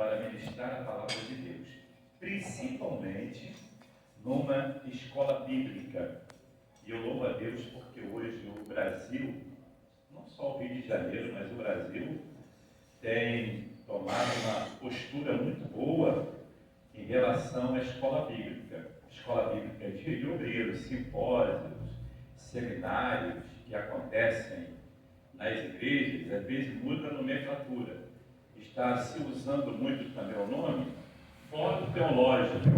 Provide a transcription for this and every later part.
para ministrar a palavra de Deus, principalmente numa escola bíblica. E eu louvo a Deus porque hoje o Brasil, não só o Rio de Janeiro, mas o Brasil, tem tomado uma postura muito boa em relação à escola bíblica. Escola bíblica de obreiros, simpósios, seminários que acontecem nas igrejas, às vezes muda a nomenclatura. Está se usando muito também o nome Fórum Teológico.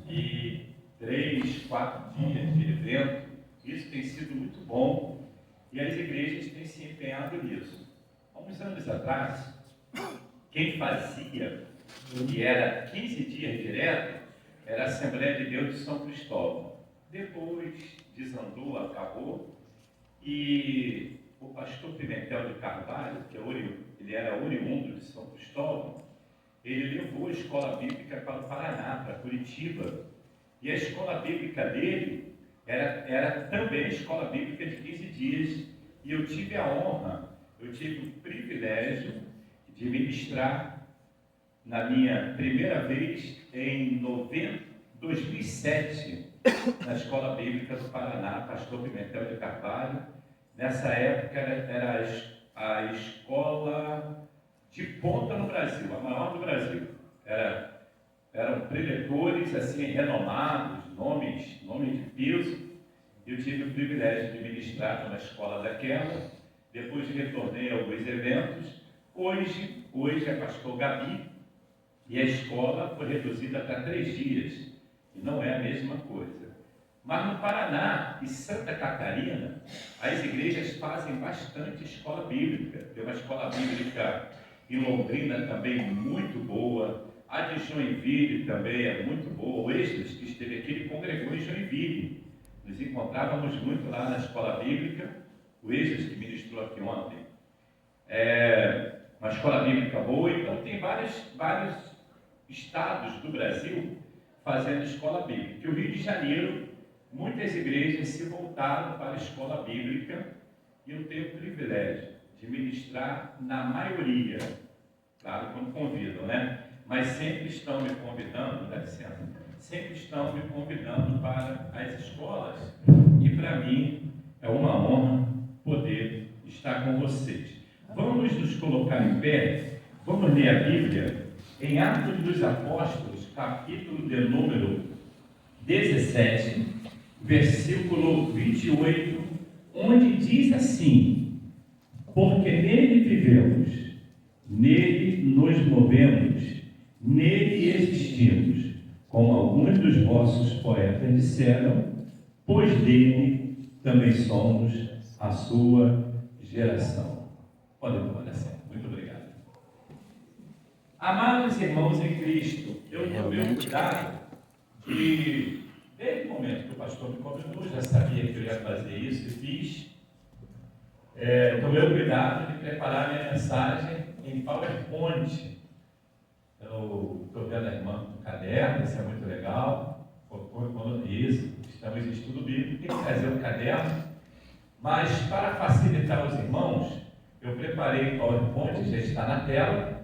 E 3, 4 dias de evento, isso tem sido muito bom e as igrejas têm se empenhado nisso. Há uns anos atrás, quem fazia, e era 15 dias direto, era a Assembleia de Deus de São Cristóvão. Depois desandou, acabou, e o pastor Pimentel de Carvalho, que ele era oriundo de São Cristóvão, ele levou a escola bíblica para o Paraná, para Curitiba, e a escola bíblica dele era também a escola bíblica de 15 dias, e eu tive a honra, eu tive o privilégio de ministrar na minha primeira vez em 2007, na Escola Bíblica do Paraná, pastor Pimentel de Carvalho. Nessa época era a escola de ponta no Brasil, a maior do Brasil. Eram preletores assim, renomados, nomes de peso. Eu tive o privilégio de ministrar numa escola daquela, depois retornei a alguns eventos. Hoje é pastor Gabi, e a escola foi reduzida para 3 dias, e não é a mesma coisa. Mas no Paraná e Santa Catarina, as igrejas fazem bastante escola bíblica. Tem uma escola bíblica em Londrina também muito boa, a de Joinville também é muito boa. O Extras, que esteve aqui, ele congregou em Joinville. Nos encontrávamos muito lá na escola bíblica. O Extras, que ministrou aqui ontem, uma escola bíblica boa. Então tem vários estados do Brasil fazendo escola bíblica. E o Rio de Janeiro, muitas igrejas se voltaram para a escola bíblica, e eu tenho o privilégio de ministrar na maioria, claro, quando convidam, né? Mas sempre estão me convidando, dá licença, sempre estão me convidando para as escolas, e para mim é uma honra poder estar com vocês. Vamos nos colocar em pé, vamos ler a Bíblia em Atos dos Apóstolos, capítulo de número 17, versículo 28, onde diz assim: porque nele vivemos, nele nos movemos, nele existimos, como alguns dos vossos poetas disseram, pois dele também somos a sua geração. Podem tomar assento. Muito obrigado. Amados irmãos em Cristo, eu tomei o cuidado de, desde o momento que o pastor me convidou, já sabia que eu ia fazer isso e fiz. Tomei o cuidado de preparar a minha mensagem em PowerPoint. Eu estou vendo a irmã no caderno, isso é muito legal. Isso, estamos em estudo bíblico, tem que trazer um caderno. Mas para facilitar os irmãos, eu preparei o PowerPoint, já está na tela,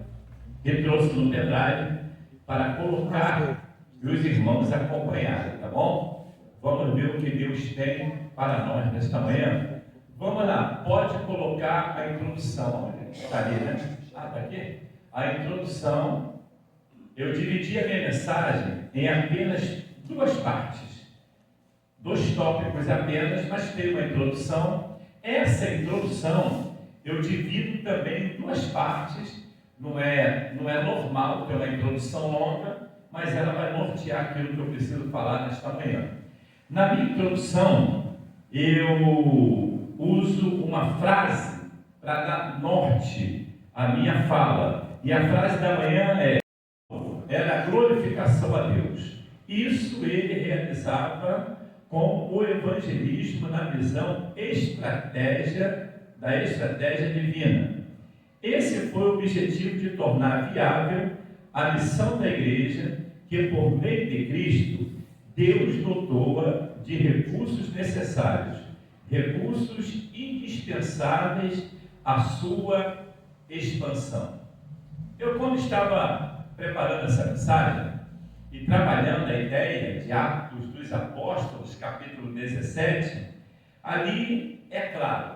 e trouxe no pendrive para colocar e os irmãos acompanharem, tá bom? Vamos ver o que Deus tem para nós nesta manhã. Vamos lá, pode colocar a introdução. Está ali, né? Está aqui? A introdução. Eu dividi a minha mensagem em apenas 2 partes. 2 tópicos apenas, mas tem uma introdução. Essa introdução eu divido também em 2 partes. Não é normal ter uma introdução longa, mas ela vai nortear aquilo que eu preciso falar nesta manhã. Na minha introdução, eu uso uma frase para dar norte à minha fala. E a frase da manhã era a glorificação a Deus. Isso ele realizava com o evangelismo na visão da estratégia divina. Esse foi o objetivo de tornar viável a missão da igreja, que por meio de Cristo, Deus dotou-a de recursos necessários, recursos indispensáveis à sua expansão. Eu, quando estava preparando essa mensagem e trabalhando a ideia de Atos dos Apóstolos, capítulo 17, ali, é claro,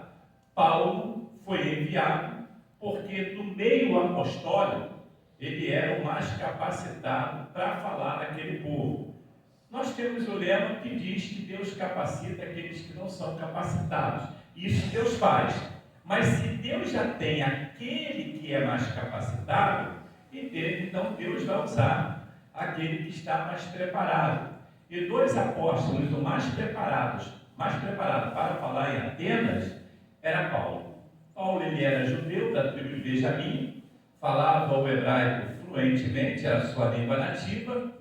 Paulo foi enviado porque do meio apostólico ele era o mais capacitado para falar naquele povo. Nós temos o lema que diz que Deus capacita aqueles que não são capacitados. Isso Deus faz. Mas se Deus já tem aquele que é mais capacitado, então Deus vai usar aquele que está mais preparado. E dois apóstolos, o mais preparado para falar em Atenas, era Paulo. Paulo, ele era judeu da tribo de Benjamim, falava o hebraico fluentemente, era a sua língua nativa,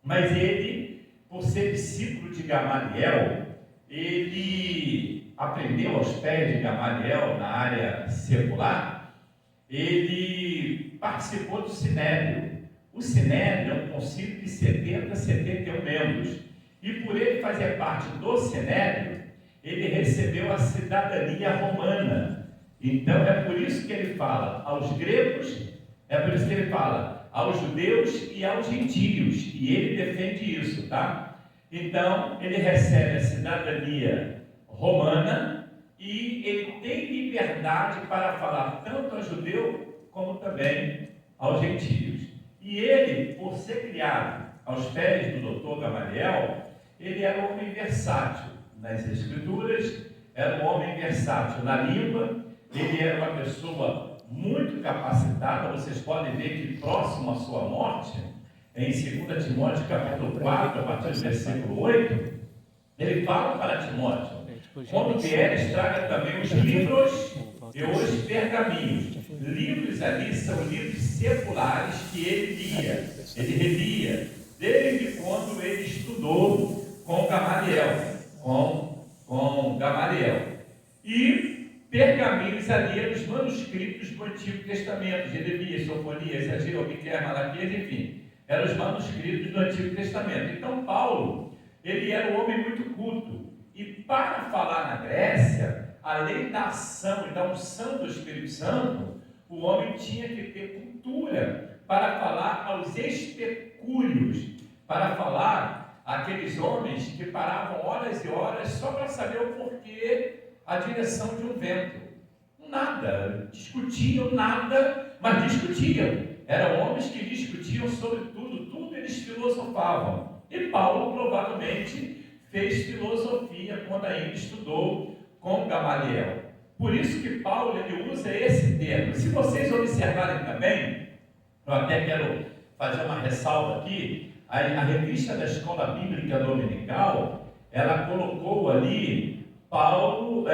mas ele, por ser discípulo de Gamaliel, ele aprendeu aos pés de Gamaliel na área secular, ele participou do Sinédrio. O Sinédrio é um concílio de 70 a 71 membros, e por ele fazer parte do Sinédrio, ele recebeu a cidadania romana. Então é por isso que ele fala aos gregos, é por isso que ele fala aos judeus e aos gentios, e ele defende isso, tá? Então ele recebe a cidadania romana e ele tem liberdade para falar tanto ao judeu como também aos gentios. E ele, por ser criado aos pés do doutor Gamaliel, ele era um homem versátil nas escrituras, era um homem versátil na língua, ele era uma pessoa muito capacitada. Vocês podem ver que próximo à sua morte, em 2 Timóteo capítulo 4, a partir do versículo 8, ele fala para Timóteo: quando vieres, traga também os livros e os pergaminhos. Livros ali são livros seculares que ele lia, ele relia, desde quando ele estudou com Gamaliel, com Gamaliel. E pergaminhos ali eram os manuscritos do Antigo Testamento, Jeremias, Sofonias, Ageu, Miqueias, Malaquias, enfim, eram os manuscritos do Antigo Testamento. Então Paulo, ele era um homem muito culto, e para falar na Grécia, além da ação e da unção do Espírito Santo, o homem tinha que ter cultura para falar aos especúrios, para falar àqueles homens que paravam horas e horas só para saber o porquê, a direção de um vento. Nada, discutiam nada, mas discutiam. Eram homens que discutiam sobre tudo eles filosofavam. E Paulo provavelmente fez filosofia quando ainda estudou com Gamaliel. Por isso que Paulo ele usa esse termo. Se vocês observarem também, eu até quero fazer uma ressalva aqui, a revista da Escola Bíblica Dominical, ela colocou ali Paulo,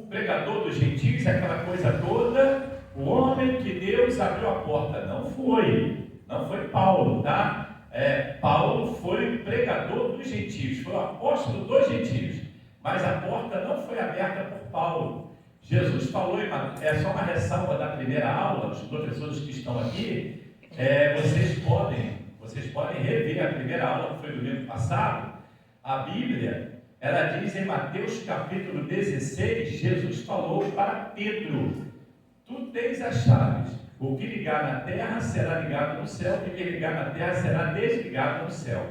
pregador dos gentios, aquela coisa toda, o homem que Deus abriu a porta. Não foi Paulo, tá? Paulo foi pregador dos gentios, foi o apóstolo dos gentios, mas a porta não foi aberta por Paulo. Jesus falou, é só uma ressalva da primeira aula, os professores que estão aqui, vocês podem rever a primeira aula que foi domingo passado. A Bíblia, ela diz em Mateus capítulo 16, Jesus falou para Pedro: tu tens as chaves, o que ligar na terra será ligado no céu, o que ligar na terra será desligado no céu.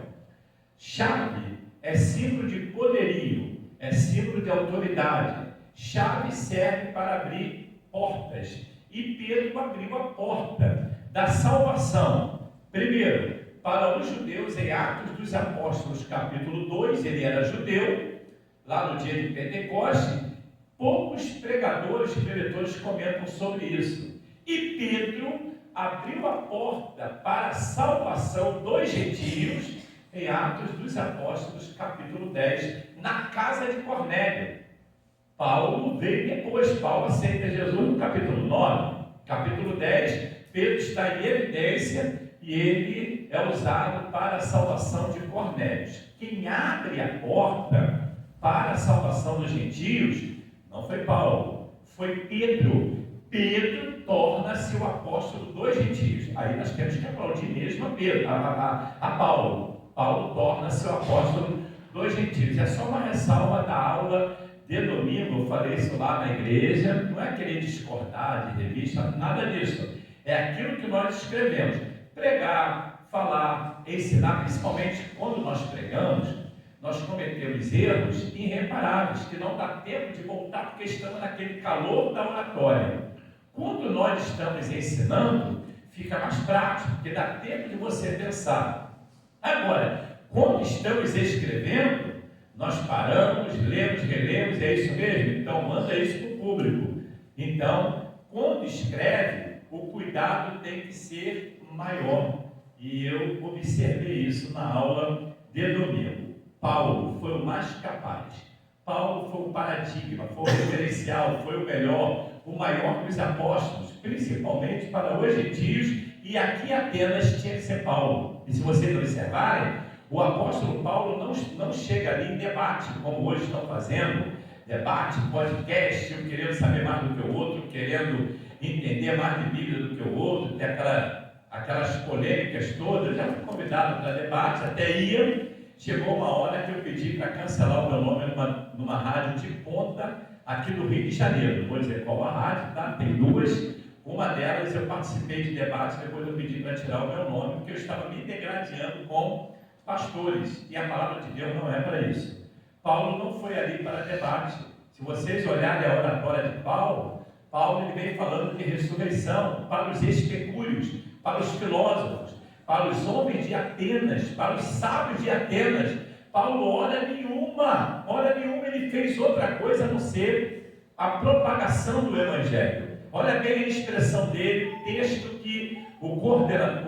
Chave é símbolo de poderio, é símbolo de autoridade. Chave serve para abrir portas, e Pedro abriu a porta da salvação. Primeiro, para os judeus, em Atos dos Apóstolos capítulo 2, ele era judeu, lá no dia de Pentecoste. Poucos pregadores e preletores comentam sobre isso. E Pedro abriu a porta para a salvação dos gentios em Atos dos Apóstolos capítulo 10, na casa de Cornélio. Paulo veio depois. Paulo aceita Jesus no capítulo 9. Capítulo 10, Pedro está em evidência e ele é usado para a salvação de Cornélio. Quem abre a porta para a salvação dos gentios não foi Paulo, foi Pedro. Pedro torna-se o apóstolo dos gentios. Aí nós temos que aplaudir mesmo a Paulo. Paulo torna-se o apóstolo dos gentios. É só uma ressalva da aula de domingo. Eu falei isso lá na igreja. Não é querer discordar de revista, nada disso. É aquilo que nós escrevemos. Pregar, falar, ensinar, principalmente quando nós pregamos, nós cometemos erros irreparáveis, que não dá tempo de voltar, porque estamos naquele calor da oratória. Quando nós estamos ensinando, fica mais prático, porque dá tempo de você pensar. Agora, quando estamos escrevendo, nós paramos, lemos, relemos, é isso mesmo? Então, manda isso para o público. Então, quando escreve, o cuidado tem que ser maior. E eu observei isso na aula de domingo. Paulo foi o mais capaz. Paulo foi o paradigma, foi o referencial, foi o melhor, o maior dos apóstolos, principalmente para os gentios, e aqui em Atenas tinha que ser Paulo. E se vocês observarem, o apóstolo Paulo não chega ali em debate, como hoje estão fazendo, debate, podcast, um querendo saber mais do que o outro, querendo entender mais de Bíblia do que o outro, tem aquelas polêmicas todas. Já fui convidado para debate, até ia. Chegou uma hora que eu pedi para cancelar o meu nome numa rádio de ponta aqui do Rio de Janeiro. Não vou dizer qual a rádio, tá? Tem duas. Uma delas eu participei de debate, depois eu pedi para tirar o meu nome, porque eu estava me degradando com pastores. E a palavra de Deus não é para isso. Paulo não foi ali para debate. Se vocês olharem a oratória de Paulo ele vem falando de ressurreição para os especúrios, para os filósofos, para os homens de Atenas, para os sábios de Atenas. Paulo, hora nenhuma ele fez outra coisa a não ser a propagação do Evangelho. Olha bem a expressão dele, texto que o coordenador,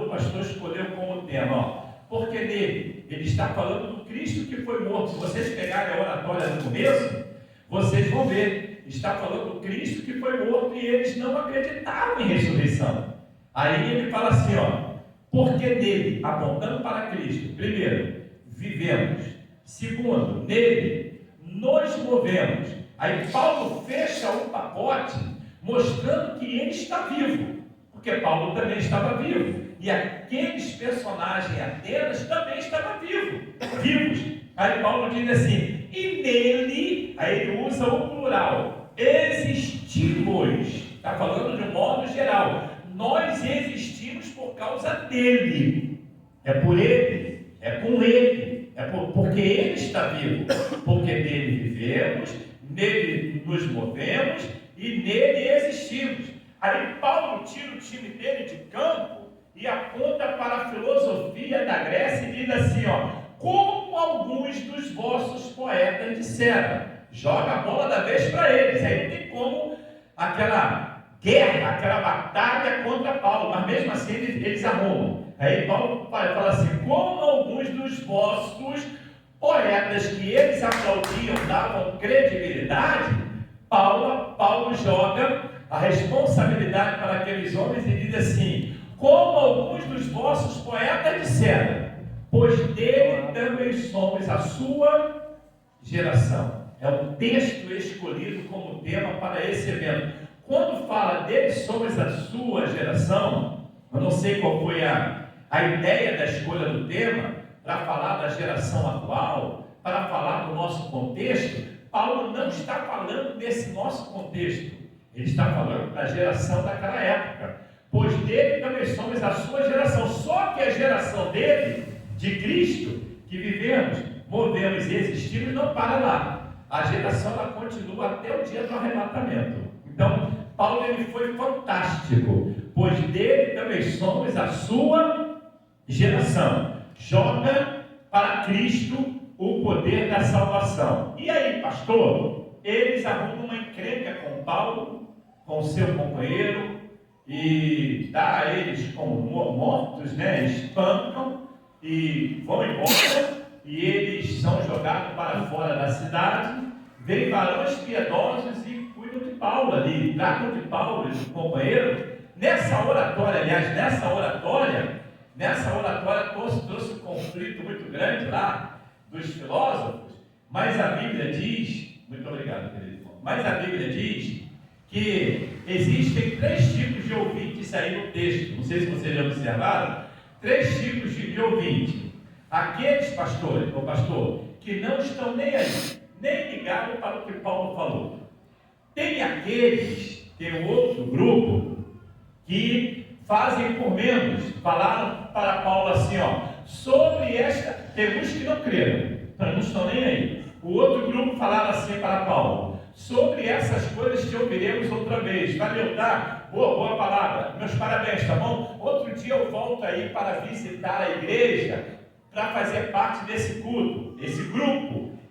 o pastor escolheu como tema, ó, porque nele, ele está falando do Cristo que foi morto. Se vocês pegarem a oratória no começo, vocês vão ver, está falando do Cristo que foi morto e eles não acreditavam em ressurreição. Aí ele fala assim, ó, porque nele, apontando para Cristo, primeiro, vivemos, segundo, nele, nos movemos. Aí Paulo fecha o pacote, mostrando que ele está vivo, porque Paulo também estava vivo, e aqueles personagens em Atenas também estavam vivos. Aí Paulo diz assim, e nele, aí ele usa o plural, existimos, está falando de um modo geral, nós existimos por causa dele, é por ele, é com ele, porque ele está vivo, porque nele vivemos, nele nos movemos e nele existimos. Aí Paulo tira o time dele de campo e aponta para a filosofia da Grécia e diz assim, ó, como alguns dos vossos poetas disseram, joga a bola da vez para eles. Aí não tem como aquela guerra, aquela batalha contra Paulo, mas mesmo assim eles arrumam. Aí Paulo fala assim, como alguns dos vossos poetas que eles aplaudiam, davam credibilidade, Paulo joga a responsabilidade para aqueles homens e diz assim, como alguns dos vossos poetas disseram, pois dele também somos a sua geração. É o texto escolhido como tema para esse evento. Quando fala dele somos a sua geração, eu não sei qual foi a ideia da escolha do tema, para falar da geração atual, para falar do nosso contexto. Paulo não está falando desse nosso contexto, ele está falando da geração daquela época, pois dele também somos a sua geração, só que a geração dele, de Cristo, que vivemos, movemos e existimos, não para lá, a geração ela continua até o dia do arrebatamento. Então, Paulo ele foi fantástico, pois dele também somos a sua geração, joga para Cristo o poder da salvação. E aí, pastor, eles arrumam uma encrenca com Paulo, com seu companheiro, e dá a eles como mortos, né? Espancam e vão embora, e eles são jogados para fora da cidade. Vem varões piedosos e cuidam de Paulo ali, tratam de Paulo e do companheiro. Nessa oratória trouxe um conflito muito grande lá dos filósofos, mas a Bíblia diz, muito obrigado, querido irmão, mas a Bíblia diz que existem 3 tipos de ouvintes aí no texto. Não sei se vocês já observaram, 3 tipos de ouvinte. Aqueles pastor, que não estão nem aí, nem ligados para o que Paulo falou. Tem um outro grupo que fazem por menos, falaram para Paulo assim, sobre esta, tem uns que não creram, então não estão nem aí. O outro grupo falaram assim para Paulo: sobre essas coisas te ouviremos outra vez. Valeu, tá? Boa palavra. Meus parabéns, tá bom? Outro dia eu volto aí para visitar a igreja, para fazer parte desse culto.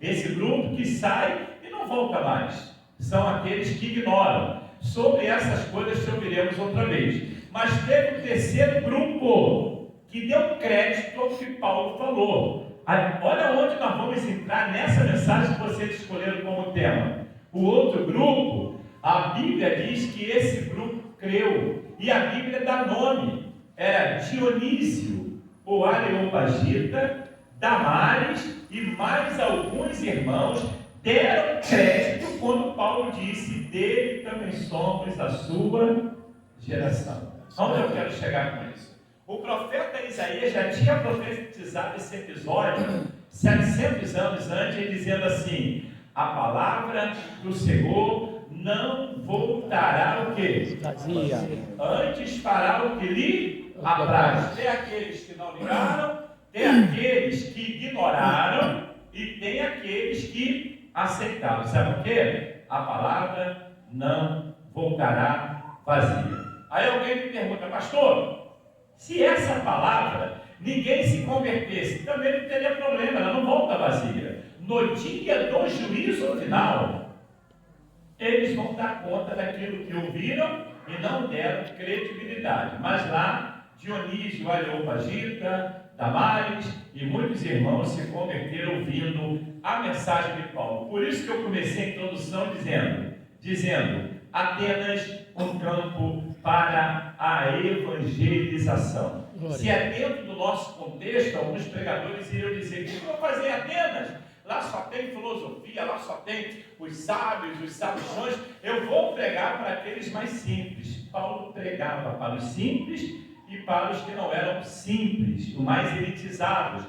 Esse grupo que sai e não volta mais. São aqueles que ignoram. Sobre essas coisas te ouviremos outra vez. Mas teve um terceiro grupo que deu crédito ao que Paulo falou. Olha onde nós vamos entrar nessa mensagem que vocês escolheram como tema. O outro grupo, a Bíblia diz que esse grupo creu, e a Bíblia dá nome, era Dionísio, o Areopagita, Damares e mais alguns irmãos deram crédito quando Paulo disse: dele também somos a sua geração. Onde eu quero chegar com isso? O profeta Isaías já tinha profetizado esse episódio 700 anos antes, ele dizendo assim: a palavra do Senhor não voltará o quê? Vazia. Antes fará o que lhe apraz. Tem aqueles que não ligaram, tem aqueles que ignoraram e tem aqueles que aceitaram. Sabe por quê? A palavra não voltará vazia. Aí alguém me pergunta: pastor, se essa palavra ninguém se convertesse, também não teria problema, ela não volta vazia. No dia do juízo final, eles vão dar conta daquilo que ouviram e não deram credibilidade. Mas lá, Dionísio, Areopagita, Damares e muitos irmãos se converteram ouvindo a mensagem de Paulo. Por isso que eu comecei a introdução dizendo Atenas, um campo para a evangelização. Se é dentro do nosso contexto, alguns pregadores iriam dizer: o que eu vou fazer em Atenas? Lá só tem filosofia, lá só tem os sábios, os sabichões. Eu vou pregar para aqueles mais simples. Paulo pregava para os simples e para os que não eram simples, os mais elitizados.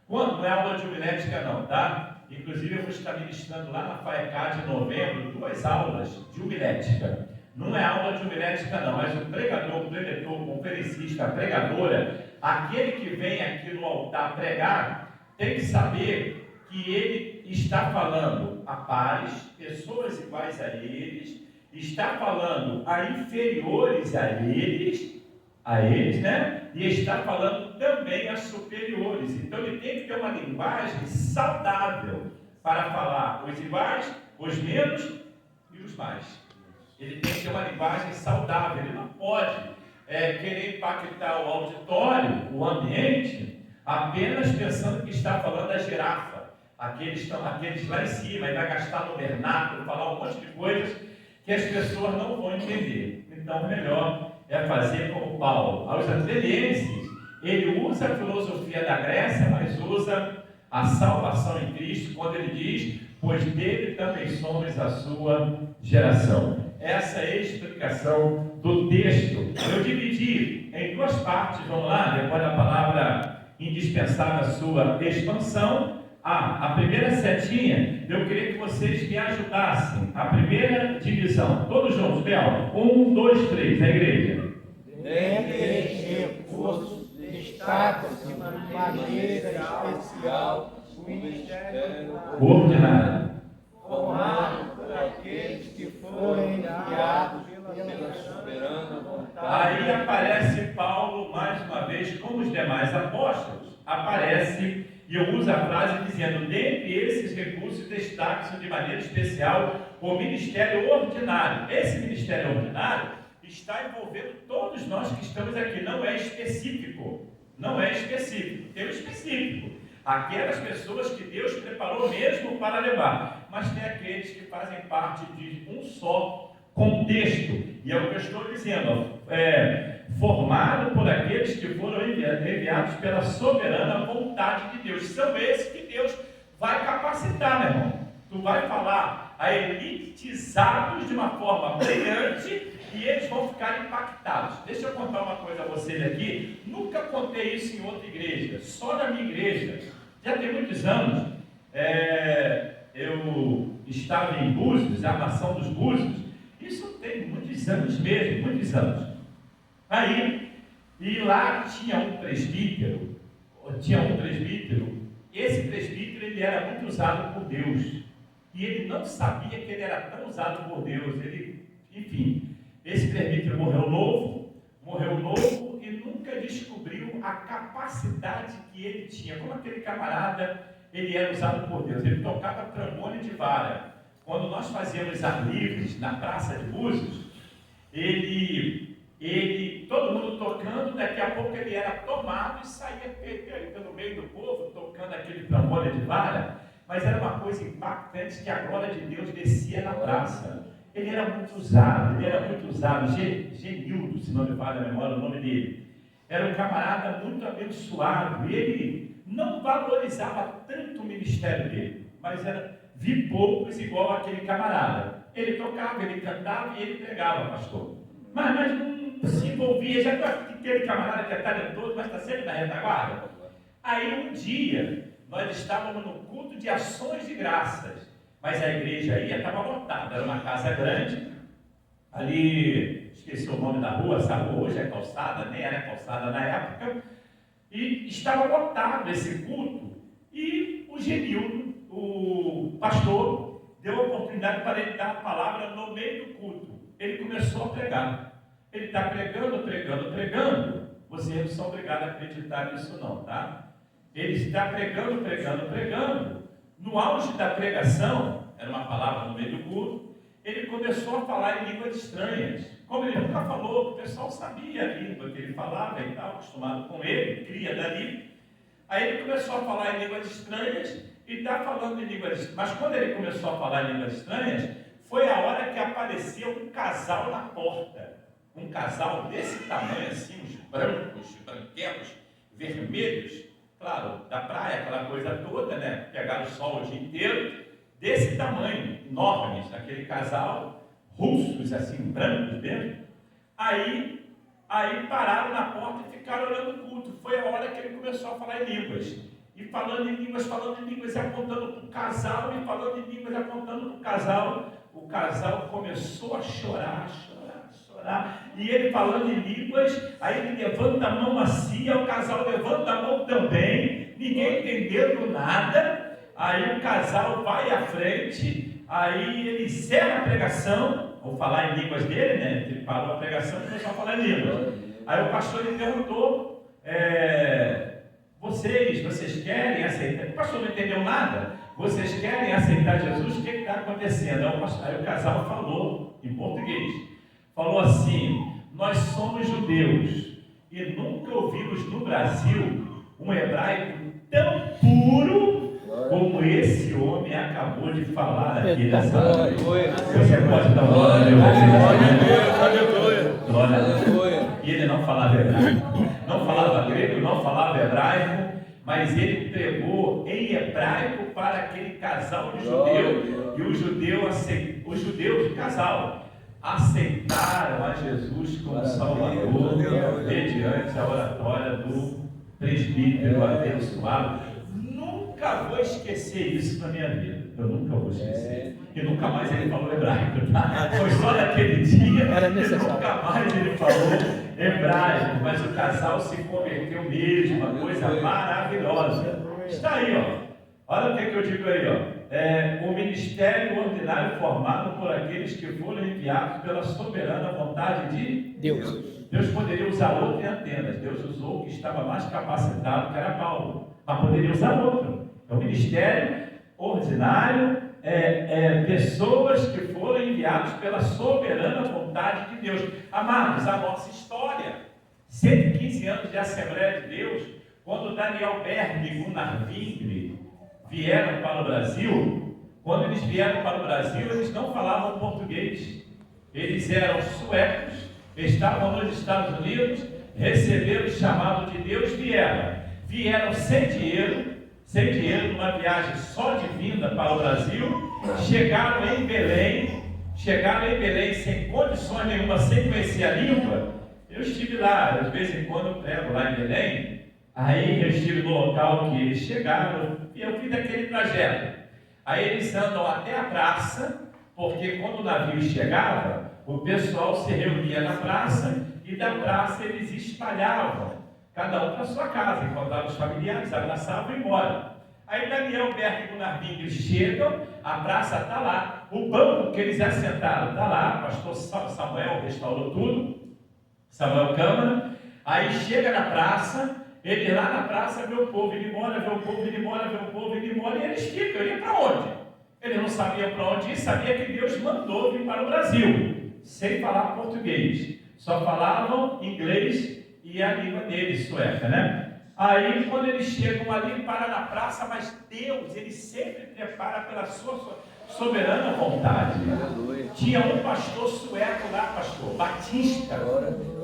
Quando não é aula de homilética não, tá? Inclusive eu vou estar ministrando lá na FAECAD em novembro 2 aulas de homilética. Não é aula de homilética não, mas o pregador, o preletor, o conferencista, a pregadora, aquele que vem aqui no altar pregar, tem que saber que ele está falando a pares, pessoas iguais a eles, está falando a inferiores a eles, né? E está falando também a superiores. Então ele tem que ter uma linguagem saudável para falar os iguais, os menos e os mais. Ele tem que ter uma linguagem saudável. Ele não pode querer impactar o auditório, o ambiente, apenas pensando que está falando a girafa. Aqueles lá em cima, ele vai gastar no vernáculo, falar um monte de coisas que as pessoas não vão entender. Então, o melhor é fazer como Paulo. Aos atenienses, ele usa a filosofia da Grécia, mas usa a salvação em Cristo, quando ele diz: pois dele também somos a sua geração. Essa é a explicação do texto. Eu dividi em duas partes, vamos lá, depois da palavra indispensável a sua expansão. A primeira setinha, eu queria que vocês me ajudassem. A primeira divisão, todos juntos, Bel. 1, 2, 3, a igreja. Dentre recursos, destaca-se de maneira especial o ministério ordinário, formado por aqueles que foram enviados pela soberana vontade. Aí aparece Paulo mais uma vez, como os demais apóstolos, aparece. E eu uso a frase dizendo: dentre esses recursos, destaca-se de maneira especial o ministério ordinário. Esse ministério ordinário está envolvendo todos nós que estamos aqui. Não é específico. Tem o específico. Aquelas pessoas que Deus preparou mesmo para levar. Mas tem aqueles que fazem parte de um só contexto. E é o que eu estou dizendo. Formado por aqueles que foram enviados pela soberana vontade de Deus. São esses que Deus vai capacitar, meu irmão. Tu vai falar a elitizados de uma forma brilhante e eles vão ficar impactados. Deixa eu contar uma coisa a vocês aqui. Nunca contei isso em outra igreja, só na minha igreja. Já tem muitos anos. Eu estava em Búzios, a Nação dos Búzios. Isso tem muitos anos mesmo, muitos anos. Aí, e lá tinha um presbítero, e esse presbítero ele era muito usado por Deus, e ele não sabia que ele era tão usado por Deus. Enfim, esse presbítero morreu novo e nunca descobriu a capacidade que ele tinha. Como aquele camarada, ele era usado por Deus, ele tocava trombone de vara. Quando nós fazíamos ar livres na Praça de Búzios, todo mundo tocando, daqui a pouco ele era tomado e saía pelo meio do povo, tocando aquele trombone de vara, mas era uma coisa impactante que a glória de Deus descia na praça. Ele era muito usado, Genildo, se não me falha a memória, o nome dele. Era um camarada muito abençoado, ele não valorizava tanto o ministério dele, mas vi poucos igual aquele camarada. Ele tocava, ele cantava e ele pregava, pastor. Mas não se envolvia, já que aquele camarada que é talentoso, mas está sempre na retaguarda. Aí um dia, nós estávamos no culto de ações de graças, mas a igreja aí estava lotada, era uma casa grande, ali, esqueci o nome da rua, essa rua hoje é calçada, nem era calçada na época, e estava lotado esse culto, e o Genildo, o pastor, deu a oportunidade para ele dar a palavra no meio do culto. Ele começou a pregar. Ele está pregando. Vocês não são obrigados a acreditar nisso não, tá? Ele está pregando. No auge da pregação, era uma palavra no meio do culto, ele começou a falar em línguas estranhas. Como ele nunca falou, o pessoal sabia a língua que ele falava e estava acostumado com ele, cria dali. Aí ele começou a falar em línguas estranhas e está falando em línguas estranhas. Mas quando ele começou a falar em línguas estranhas, foi a hora que apareceu um casal na porta. Um casal desse tamanho assim, uns brancos, branquelos, vermelhos, claro, da praia, aquela coisa toda, né? Pegaram o sol o dia inteiro, desse tamanho, enormes, aquele casal, russos assim, brancos mesmo. Aí pararam na porta e ficaram olhando o culto. Foi a hora que ele começou a falar em línguas. E falando em línguas, e apontando para o casal, e falando em línguas, apontando para o casal. O casal começou a chorar. E ele falando em línguas, aí ele levanta a mão assim, o casal levanta a mão também, ninguém entendendo nada. Aí o casal vai à frente, aí ele encerra a pregação, vou falar em línguas dele, né? Ele parou a pregação e começou a falar em línguas. Aí o pastor lhe perguntou, vocês querem aceitar? O pastor não entendeu nada. Vocês querem aceitar Jesus? O que está acontecendo? Aí o casal falou em português. Falou assim: nós somos judeus e nunca ouvimos no Brasil um hebraico tão puro como esse homem acabou de falar aqui nessa noite. Você pode dar uma glória a Deus. Glória a Deus. E ele não falava hebraico, não falava grego, não falava hebraico, mas ele pregou em hebraico para aquele casal de judeu, e o judeu do casal aceitaram a Jesus como Salvador, mediante a oratória do presbítero abençoado. Nunca vou esquecer isso na minha vida. Eu nunca vou esquecer. E nunca mais ele falou hebraico, tá? Foi só naquele dia. Era necessário. Nunca mais ele falou hebraico, mas o casal se converteu mesmo, uma coisa maravilhosa. Está aí, ó. Olha o que eu digo aí, ó. O ministério ordinário formado por aqueles que foram enviados pela soberana vontade de Deus. Deus poderia usar outro em Atenas. Deus usou o que estava mais capacitado, que era Paulo, mas poderia usar outro. É o ministério ordinário, pessoas que foram enviadas pela soberana vontade de Deus. Amados, a nossa história, 115 anos de Assembleia de Deus, quando Daniel Berg e Gunnar Wingre vieram para o Brasil, quando eles vieram para o Brasil, eles não falavam português. Eles eram suecos, estavam nos Estados Unidos, receberam o chamado de Deus, vieram sem dinheiro, numa viagem só de vinda para o Brasil, chegaram em Belém sem condições nenhuma, sem conhecer a língua. Eu estive lá, de vez em quando eu prego lá em Belém. Aí eu estive no local que eles chegaram e eu fiz aquele trajeto. Aí eles andam até a praça, porque quando o navio chegava, o pessoal se reunia na praça e da praça eles espalhavam, cada um para sua casa, encontravam os familiares, abraçavam e iam embora. Aí Daniel, Berg e Gunnar Wingre chegam, a praça está lá, o banco que eles assentaram está lá, o pastor Samuel restaurou tudo, Samuel Câmara. Aí chega na praça, ele lá na praça vê o povo indo embora, vê o povo indo embora, vê o povo indo embora, e eles ficam, iam para onde? Ele não sabia para onde ir, sabia que Deus mandou vir para o Brasil, sem falar português, só falavam inglês e a língua deles, sueca, né? Aí quando eles chegam ali, para na praça, mas Deus, Ele sempre prepara pela sua soberana vontade. Tinha um pastor sueco lá, pastor Batista,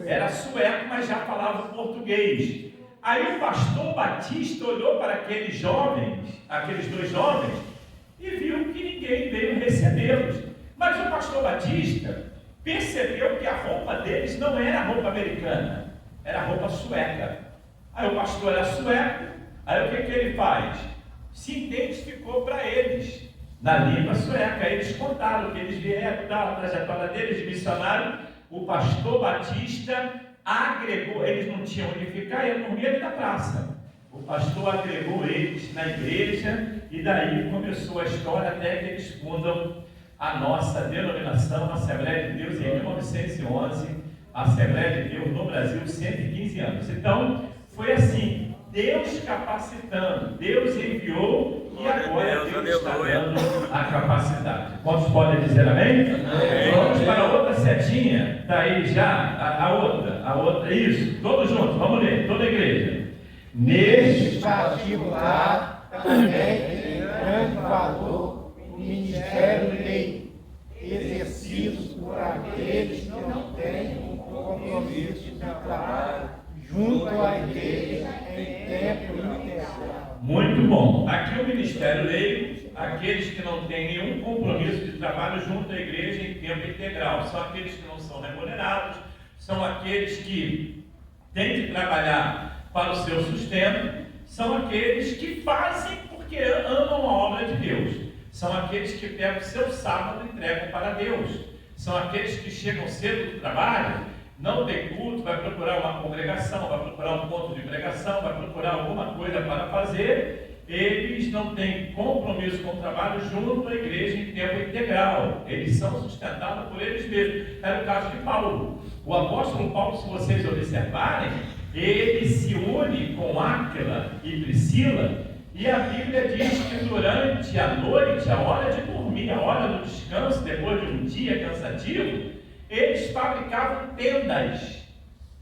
era sueco, mas já falava português. Aí o pastor Batista olhou para aqueles dois jovens, e viu que ninguém veio recebê-los. Mas o pastor Batista percebeu que a roupa deles não era roupa americana, era roupa sueca. Aí o pastor era sueco, aí o que ele faz? Se identificou para eles, na língua sueca. Eles contaram que eles vieram da trajetória deles de missionário. O pastor Batista agregou, eles não tinham onde ficar, iam dormir ali na praça. O pastor agregou eles na igreja, e daí começou a história até que eles fundam a nossa denominação, a Assembleia de Deus, em 1911, a Assembleia de Deus no Brasil, 115 anos. Então, foi assim, Deus capacitando, Deus enviou, e agora Deus está dando a capacidade. Quantos podem dizer amém? Amém. Vamos para a outra setinha, está aí já, a outra, isso, todos juntos, vamos ler, toda a igreja. Neste particular também tem grande valor o ministério lei, exercido por aqueles que não têm um compromisso de trabalho junto à igreja em tempo integral. Muito bom. Aqui o ministério lei, aqueles que não têm nenhum compromisso de trabalho junto à igreja em tempo integral, são aqueles que não são remunerados, são aqueles que têm de trabalhar para o seu sustento, são aqueles que fazem porque amam a obra de Deus, são aqueles que pegam o seu sábado e entregam para Deus, são aqueles que chegam cedo do trabalho, não tem culto, vai procurar uma congregação, vai procurar um ponto de pregação, vai procurar alguma coisa para fazer. Eles não têm compromisso com o trabalho junto à igreja em tempo integral, eles são sustentados por eles mesmos. Era o caso de Paulo. O apóstolo Paulo, se vocês observarem, ele se une com Áquila e Priscila, e a Bíblia diz que durante a noite, a hora de dormir, a hora do descanso, depois de um dia cansativo, eles fabricavam tendas.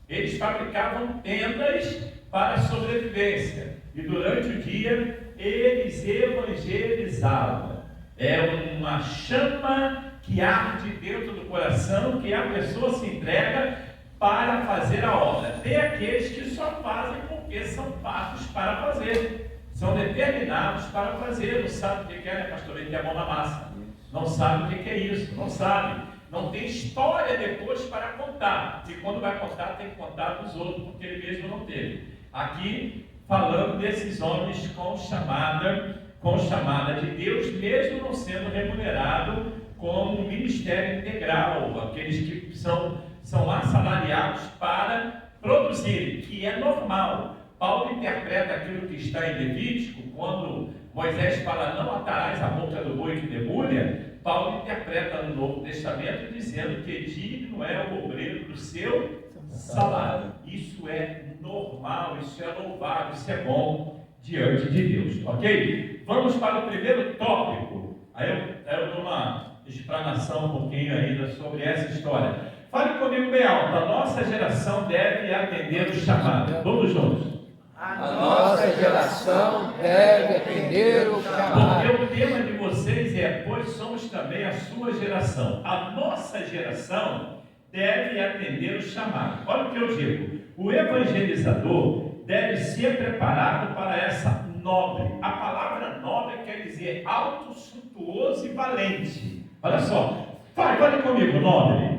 Eles fabricavam tendas para a sobrevivência. E durante o dia, eles evangelizavam. É uma chama que arde dentro do coração, que a pessoa se entrega para fazer a obra. Tem aqueles que só fazem porque são pagos para fazer. São determinados para fazer. Não sabe o que é, né, pastor? Ele tem a mão na massa. Não sabe o que é isso. Não sabe. Não tem história depois para contar. E quando vai contar, tem que contar dos outros, porque ele mesmo não teve. Aqui, falando desses homens com chamada de Deus, mesmo não sendo remunerado como um ministério integral, aqueles que são assalariados para produzir, que é normal. Paulo interpreta aquilo que está em Levítico, quando Moisés fala, não atarás a boca do boi que debulha. Paulo interpreta no Novo Testamento dizendo que digno é o obreiro do seu salário. Isso é normal, isso é louvável, isso é bom diante de Deus, ok? Vamos para o primeiro tópico. Aí eu dou uma explanação um pouquinho ainda sobre essa história. Fale comigo bem alto. A nossa geração deve atender o chamado. Vamos juntos. A nossa geração deve atender o chamado. Porque o tema de vocês é, pois somos também a sua geração. A nossa geração deve atender o chamado. Olha o que eu digo. O evangelizador deve ser preparado para essa nobre. A palavra nobre quer dizer alto, suntuoso e valente. Olha só. Fale comigo, nobre.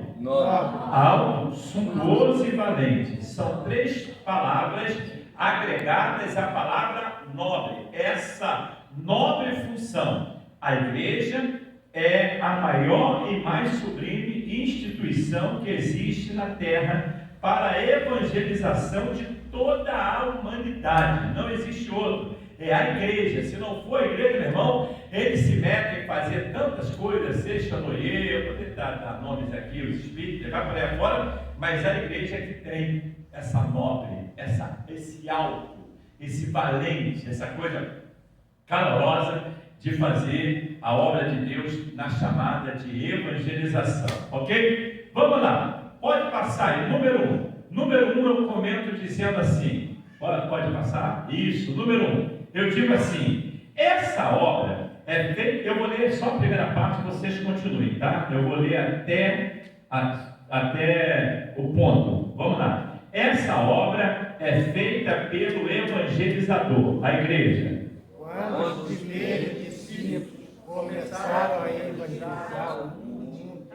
Alto, suntuoso e valente. São três palavras agregadas à palavra nobre. Essa nobre função. A igreja é a maior e mais sublime instituição que existe na terra para a evangelização de toda a humanidade. Não existe outro. É a igreja. Se não for a igreja, meu irmão, eles se metem em fazer tantas coisas, sexta noite, eu vou tentar dar nomes aqui, os espíritos, vai por aí fora, mas a igreja é que tem essa nobre, esse alto, esse valente, essa coisa calorosa de fazer a obra de Deus na chamada de evangelização, ok? Vamos lá, pode passar aí, número 1. Número 1 eu comento dizendo assim, pode passar? Isso, número 1, eu digo assim, essa obra é feita, eu vou ler só a primeira parte, vocês continuem, tá? Eu vou ler até o ponto, vamos lá. Essa obra é feita pelo evangelizador, a igreja. Quando os primeiros discípulos começaram a evangelizar o mundo,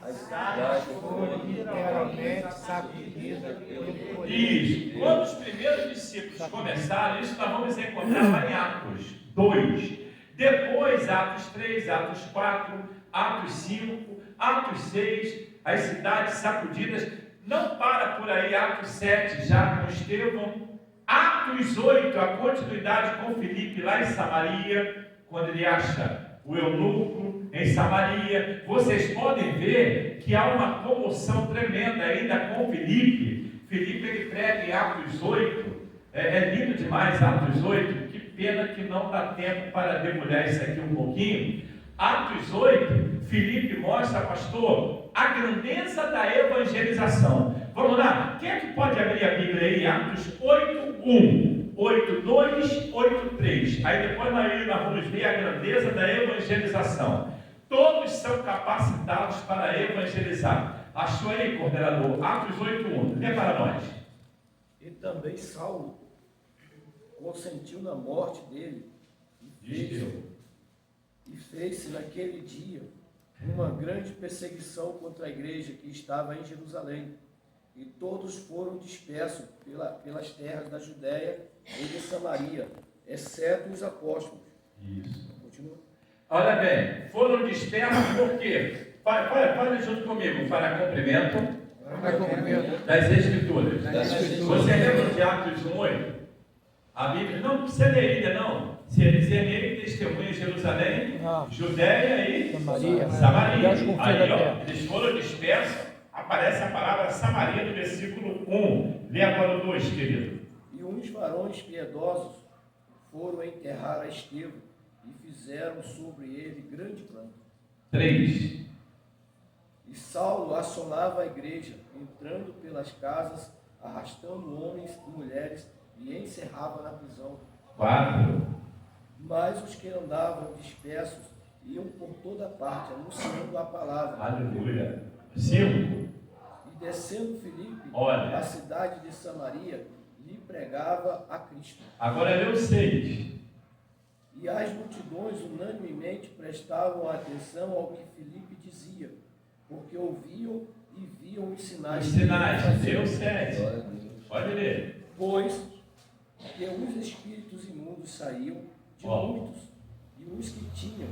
as cidades foram literalmente sacudidas pelo poder. Isso. Quando os primeiros discípulos começaram, isso nós vamos encontrar lá em Atos 2. Depois, Atos 3, Atos 4, Atos 5, Atos 6, as cidades sacudidas. Não para por aí, Atos 7, já com Estevão. Atos 8, a continuidade com Filipe lá em Samaria, quando ele acha o eunuco em Samaria. Vocês podem ver que há uma comoção tremenda ainda com Filipe. Filipe ele prega em Atos 8. É lindo demais Atos 8. Que pena que não dá tempo para debulhar isso aqui um pouquinho. Atos 8, Filipe mostra, pastor, a grandeza da evangelização. Vamos lá, quem é que pode abrir a Bíblia aí? Atos 8:1, 8:2, 8:3. Aí depois nós vamos ver a grandeza da evangelização. Todos são capacitados para evangelizar. Achou aí, coordenador? Atos 8:1. Lê para nós. E também Saulo consentiu na morte dele e fez-se naquele dia uma grande perseguição contra a igreja que estava em Jerusalém, e todos foram dispersos pelas terras da Judéia e de Samaria, exceto os apóstolos. Isso. Continua. Olha bem, foram dispersos por quê? Fale junto comigo, para cumprimento das Escrituras. Você lembra de Atos 1:8? A Bíblia não precisa ler ainda, não. Se ele dizer nele, testemunha em Jerusalém, Judéia e Samaria. Aí, ó, eles foram dispersos, aparece a palavra Samaria no versículo 1. Lê agora o 2, querido. E uns varões piedosos foram enterrar a Estevão e fizeram sobre ele grande pranto. 3. E Saulo assolava a igreja, entrando pelas casas, arrastando homens e mulheres, e encerrava na prisão. 4. Mas os que andavam dispersos iam por toda parte, anunciando a palavra. Aleluia. 5. E descendo Filipe, Olha. da cidade de Samaria, lhe pregava a Cristo. Agora lê o 6. E as multidões unanimemente prestavam atenção ao que Filipe dizia, porque ouviam e viam os sinais. Os sinais. Lê o 7. Pode ler. Pois que os espíritos imundos saíam de muitos, e os que tinham,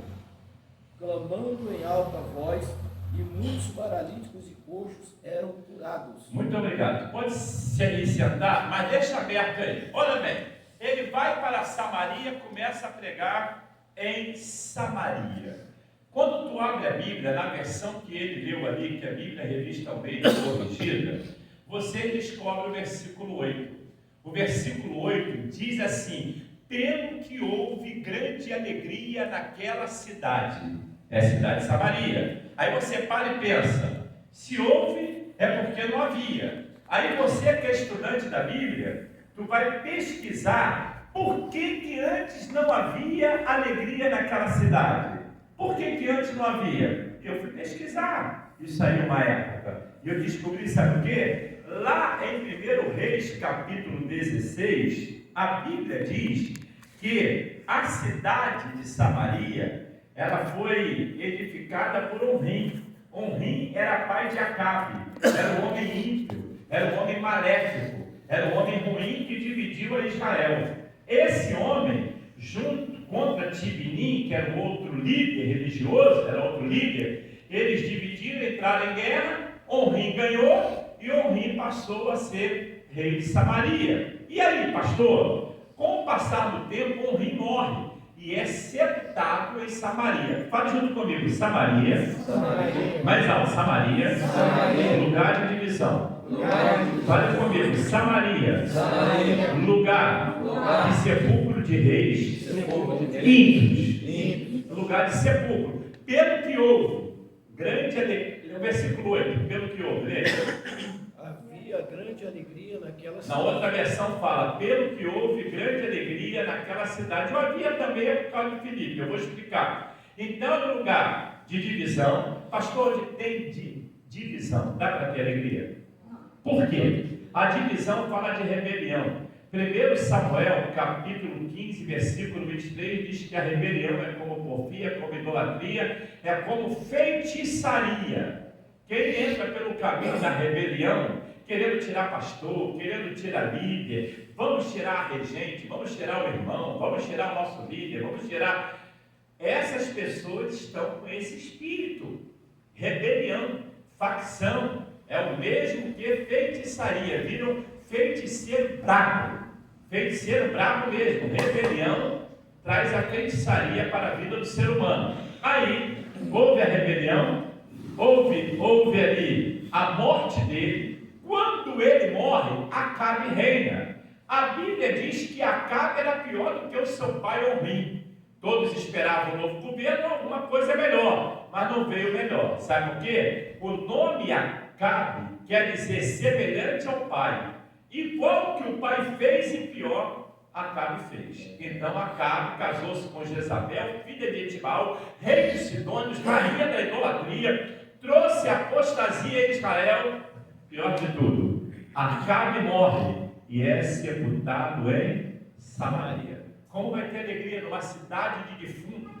clamando em alta voz, e muitos paralíticos e coxos eram curados. Muito obrigado. Pode se sentar, mas deixa aberto aí. Olha bem, ele vai para Samaria, começa a pregar em Samaria. Quando tu abre a Bíblia, na versão que ele leu ali, que a Bíblia Revista Almeida corrigida, você descobre o versículo 8. O versículo 8 diz assim: pelo que houve grande alegria naquela cidade. É a cidade de Samaria. Aí você para e pensa, se houve, é porque não havia. Aí você que é estudante da Bíblia, tu vai pesquisar por que antes não havia alegria naquela cidade. Por que antes não havia? Eu fui pesquisar isso aí uma época, e eu descobri, sabe o quê? Lá em 1 Reis, capítulo 16, a Bíblia diz que a cidade de Samaria, ela foi edificada por Onrim. Onrim era pai de Acabe, era um homem ímpio, era um homem maléfico, era um homem ruim que dividiu a Israel. Esse homem, junto contra Tibni, que era um outro líder religioso, era outro líder, eles dividiram, entraram em guerra, Onrim ganhou, e Onri passou a ser rei de Samaria. E aí, pastor, com o passar do tempo, Onri morre e é sepultado em Samaria. Fale junto comigo, Samaria. Samaria. Mais alto, Samaria. Samaria. Lugar de divisão. Lugar de Fale comigo, Samaria. Samaria. Lugar de sepulcro de reis Sepulcro de ímpios. Lugar de sepulcro. Pelo que houve, grande alegria. O versículo 8, pelo que houve, leia. Havia grande alegria naquela Na cidade. outra versão fala, pelo que houve grande alegria naquela cidade. Eu havia também por causa de Filipe, eu vou explicar. Então, no lugar de divisão, pastor, onde tem divisão, dá para ter alegria? Por quê? A divisão fala de rebelião. 1 Samuel, capítulo 15, versículo 23, diz que a rebelião é como porfia, como idolatria, é como feitiçaria. Quem entra pelo caminho da rebelião, querendo tirar pastor, querendo tirar líder, vamos tirar a regente, vamos tirar o irmão, vamos tirar o nosso líder, vamos tirar... Essas pessoas estão com esse espírito. Rebelião, facção, é o mesmo que feitiçaria, viram feiticeiro bravo. Feiticeiro bravo mesmo. Rebelião traz a feitiçaria para a vida do ser humano. Aí, houve a rebelião, houve ali a morte dele. Quando ele morre, Acabe reina. A Bíblia diz que Acabe era pior do que o seu pai Onri. Todos esperavam um novo governo, alguma coisa melhor, mas não veio melhor. Sabe por quê? O nome Acabe quer dizer semelhante ao pai. Igual que o pai fez e pior, Acabe fez. Então Acabe casou-se com Jezabel, filha de Etibal, rei dos Sidônios, rainha da idolatria, trouxe a apostasia em Israel. Pior de tudo, Acabe morre e é sepultado em Samaria. Como vai ter alegria numa cidade de defunto,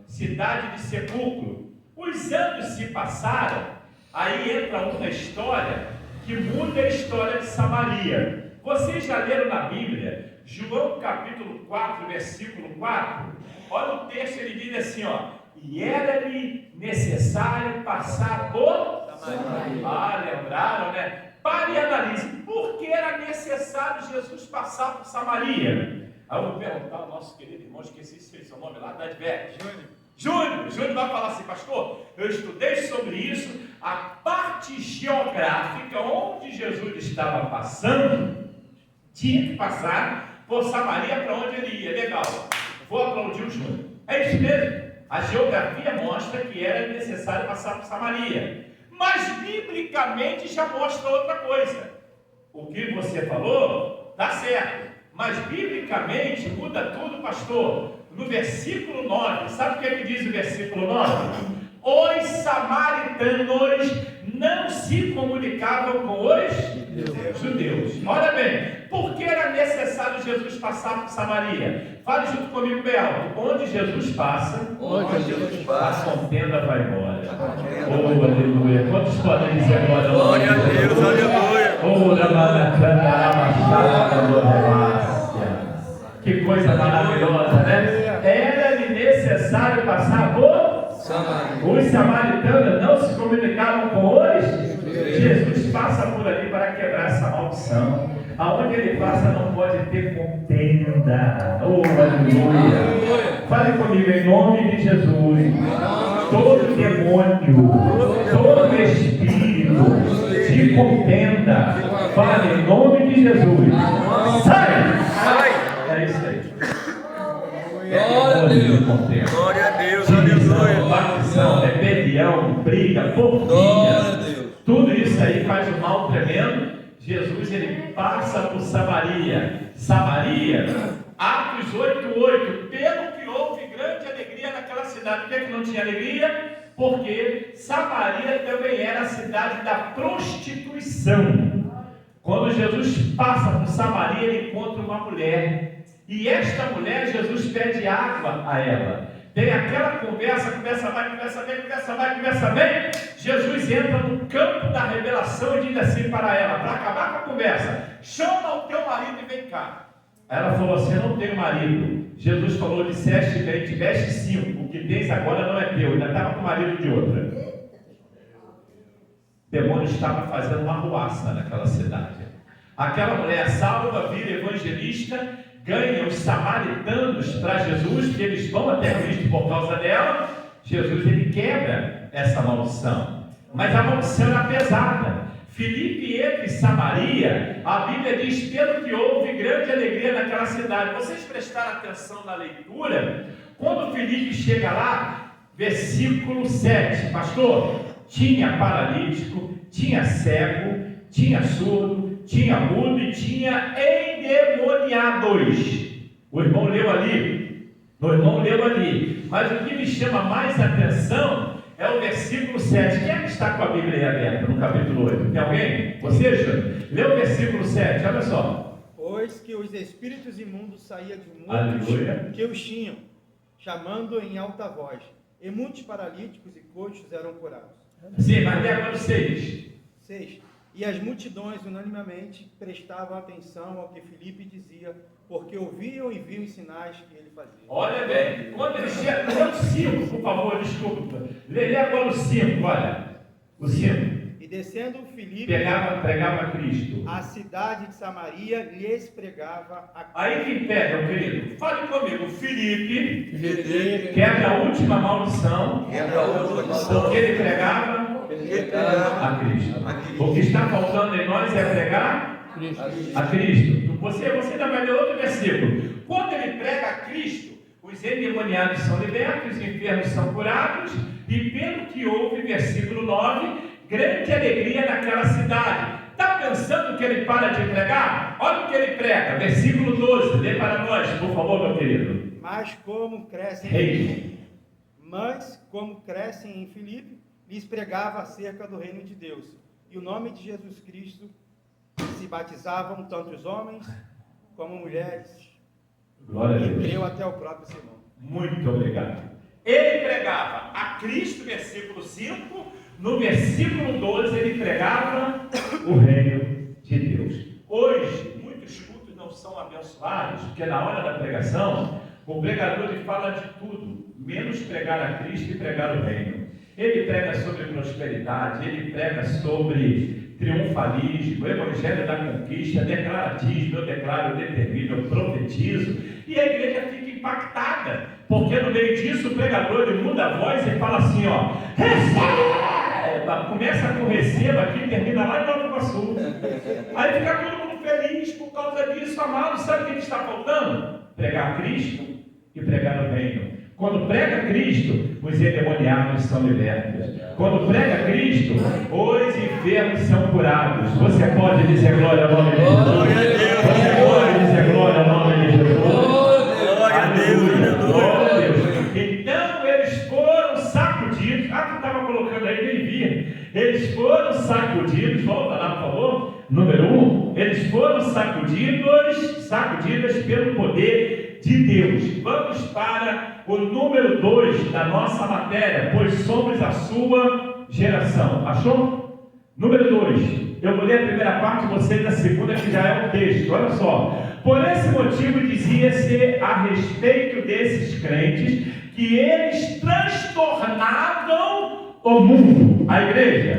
cidade de sepulcro? Os anos se passaram, aí entra uma história que muda a história de Samaria. Vocês já leram na Bíblia, João capítulo 4, versículo 4? Olha o texto, ele diz assim, ó: e era-lhe necessário passar por Samaria. Ah, lembraram, né? Pare e analise, por que era necessário Jesus passar por Samaria? Aí eu vou perguntar ao nosso querido irmão, esqueci se fez seu nome lá, da Adverte. Júnior vai falar assim, pastor, eu estudei sobre isso, a parte geográfica onde Jesus estava passando, tinha que passar por Samaria para onde ele ia. Legal, vou aplaudir o Júnior. É isso mesmo, a geografia mostra que era necessário passar por Samaria, mas biblicamente já mostra outra coisa. O que você falou, está certo. Mas biblicamente muda tudo, pastor. No versículo 9, sabe o que ele diz o versículo 9? Os samaritanos não se comunicavam com os judeus. Olha bem, por que era necessário Jesus passar por Samaria? Fale junto comigo bem alto. Onde Jesus passa, a contenda vai embora. Oh, aleluia. Quantos podem dizer agora? Glória a Deus, aleluia. Que coisa maravilhosa, né? Era-lhe necessário passar por Samaria. Os samaritanos não se comunicavam com os. Jesus passa por ali para quebrar essa maldição. Aonde ele passa não pode ter contenda. Oh, aleluia. Fale comigo em nome de Jesus. Todo demônio, todo espírito de contenda, fale em nome de Jesus. Sai! É isso aí. Glória a Deus. Glória a Deus, aleluia. Facção, rebelião, briga, porfia. Tudo isso aí faz um mal tremendo. Jesus, ele passa por Samaria. Samaria, Atos 8:8. Pelo que houve grande alegria naquela cidade. Por que não tinha alegria? Porque Samaria também era a cidade da prostituição. Quando Jesus passa por Samaria, ele encontra uma mulher. E esta mulher, Jesus pede água a ela. Tem aquela conversa vem. Jesus entra no campo da revelação e diz assim para ela, para acabar com a conversa: chama o teu marido e vem cá. Ela falou assim: eu não tenho marido. Jesus falou: disseste bem, tiveste 5, o que tens agora não é teu. Ainda estava com o marido de outra. O demônio estava fazendo uma arruaça naquela cidade. Aquela mulher salva, vira evangelista, ganha os samaritanos para Jesus, porque eles vão até Cristo por causa dela. Jesus, ele quebra essa maldição. Mas a maldição era pesada. Filipe entra em Samaria, a Bíblia diz, pelo que houve grande alegria naquela cidade. Vocês prestaram atenção na leitura? Quando Filipe chega lá, versículo 7, pastor, tinha paralítico, tinha cego, tinha surdo, tinha mudo e tinha endemoniados. O irmão leu ali, mas o que me chama mais atenção é o versículo 7. Quem é que está com a Bíblia aí aberta no capítulo 8? Tem alguém? Você, Júnior? Lê o versículo 7, olha só. Pois que os espíritos imundos saíam de muitos Aleluia. que os tinham, chamando em alta voz, e muitos paralíticos e coxos eram curados. Sim, mas lê agora o 6. 6. E as multidões unanimemente prestavam atenção ao que Filipe dizia, porque ouviam e viam os sinais que ele fazia. Olha bem, quando ele chega, o 5, por favor, desculpa. Lê agora o 5, olha. O 5. E descendo Filipe, Pregava Cristo. a cidade de Samaria lhes pregava a Aí que pega, meu querido, fale comigo. Filipe quebra a última maldição, porque ele pregava a Cristo. O que está faltando em nós é pregar a Cristo. Você ainda vai ler outro versículo. Quando ele prega a Cristo, os endemoniados são libertos, os enfermos são curados, e pelo que houve, versículo 9, grande alegria naquela cidade. Está pensando que ele para de pregar? Olha o que ele prega, versículo 12, lê para nós, por favor, meu querido. Mas como crescem em Filipe, lhes pregava acerca do reino de Deus. E o nome de Jesus Cristo se batizavam tanto os homens como mulheres. Glória a E Deus. creu até o próprio Simão. Muito obrigado. Ele pregava a Cristo, versículo 5. No versículo 12, ele pregava o reino de Deus. Hoje, muitos cultos não são abençoados, porque na hora da pregação, o pregador ele fala de tudo, menos pregar a Cristo e pregar o reino. Ele prega sobre prosperidade, ele prega sobre triunfalismo, evangelho da conquista, declaratismo, eu declaro, eu determino, eu profetizo, e a igreja fica impactada, porque no meio disso o pregador ele muda a voz e fala assim, ó, receba! Começa com receba aqui, termina lá em Nova Iguaçu. Aí fica todo mundo feliz por causa disso, amado. Sabe o que está faltando? Pregar Cristo e pregar o reino. Quando prega Cristo, os endemoniados são libertos. Quando prega Cristo, os enfermos são curados. Você pode dizer glória ao nome de Jesus? Você pode dizer glória ao nome de Jesus? Glória a Deus, glória a Deus. Então eles foram sacudidos. Tu estava colocando aí, nem via. Eles foram sacudidos. Volta lá, por favor. Número 1. Eles foram sacudidas pelo poder de Deus. Vamos para o número 2 da nossa matéria, pois somos a sua geração. Achou? Número 2. Eu vou ler a primeira parte, vocês a segunda, que já é o texto. Olha só. Por esse motivo dizia-se a respeito desses crentes que eles transtornavam o mundo. A igreja.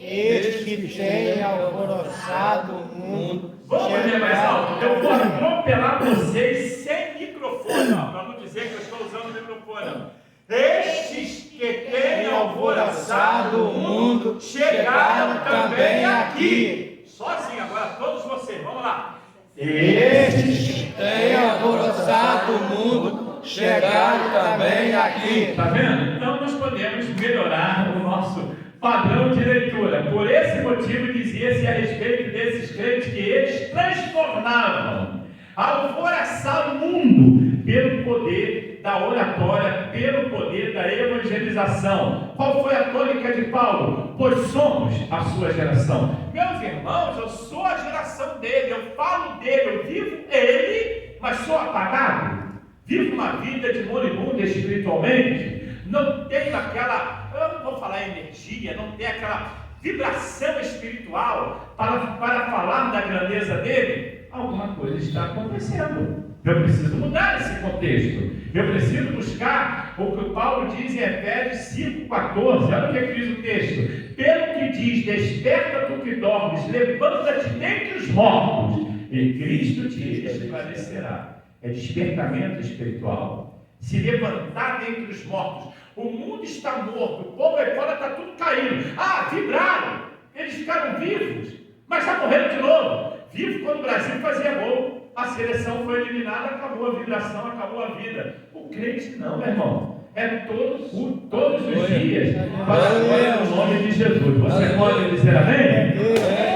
Eles que têm alvoroçado o mundo. Vamos ler mais alto. Eu vou atropelar vocês sem microfone, para não dizer que eu estou usando o microfone. Estes que têm alvoroçado o mundo chegaram também aqui. Sozinho agora, todos vocês, vamos lá. Estes que têm alvoroçado o mundo chegaram também aqui. Está vendo? Então nós podemos melhorar o nosso padrão de leitura. Por esse motivo dizia-se a respeito desses crentes que eles transformavam, alvoroçavam o mundo pelo poder da oratória, pelo poder da evangelização. Qual foi a tônica de Paulo? Pois somos a sua geração. Meus irmãos, eu sou a geração dele, eu falo dele, eu vivo ele, mas sou apagado. Vivo uma vida de moribundo espiritualmente. Não tenho aquela, eu não vou falar energia, não tenho aquela vibração espiritual para falar da grandeza dele. Alguma coisa está acontecendo. Eu preciso mudar esse contexto. Eu preciso buscar o que o Paulo diz em Efésios 5,14. Olha o que diz o texto. Pelo que diz, desperta tu que dormes, levanta-te dentre os mortos, e Cristo te esclarecerá. É despertamento espiritual. Se levantar dentre os mortos. O mundo está morto, o povo aí fora está tudo caindo. Vibraram, eles ficaram vivos, mas já morreram de novo. Vivo quando o Brasil fazia gol, a seleção foi eliminada, acabou a vibração, acabou a vida. O crente não, meu irmão. É todos os dias, para a glória do nome de Jesus. Você pode dizer amém?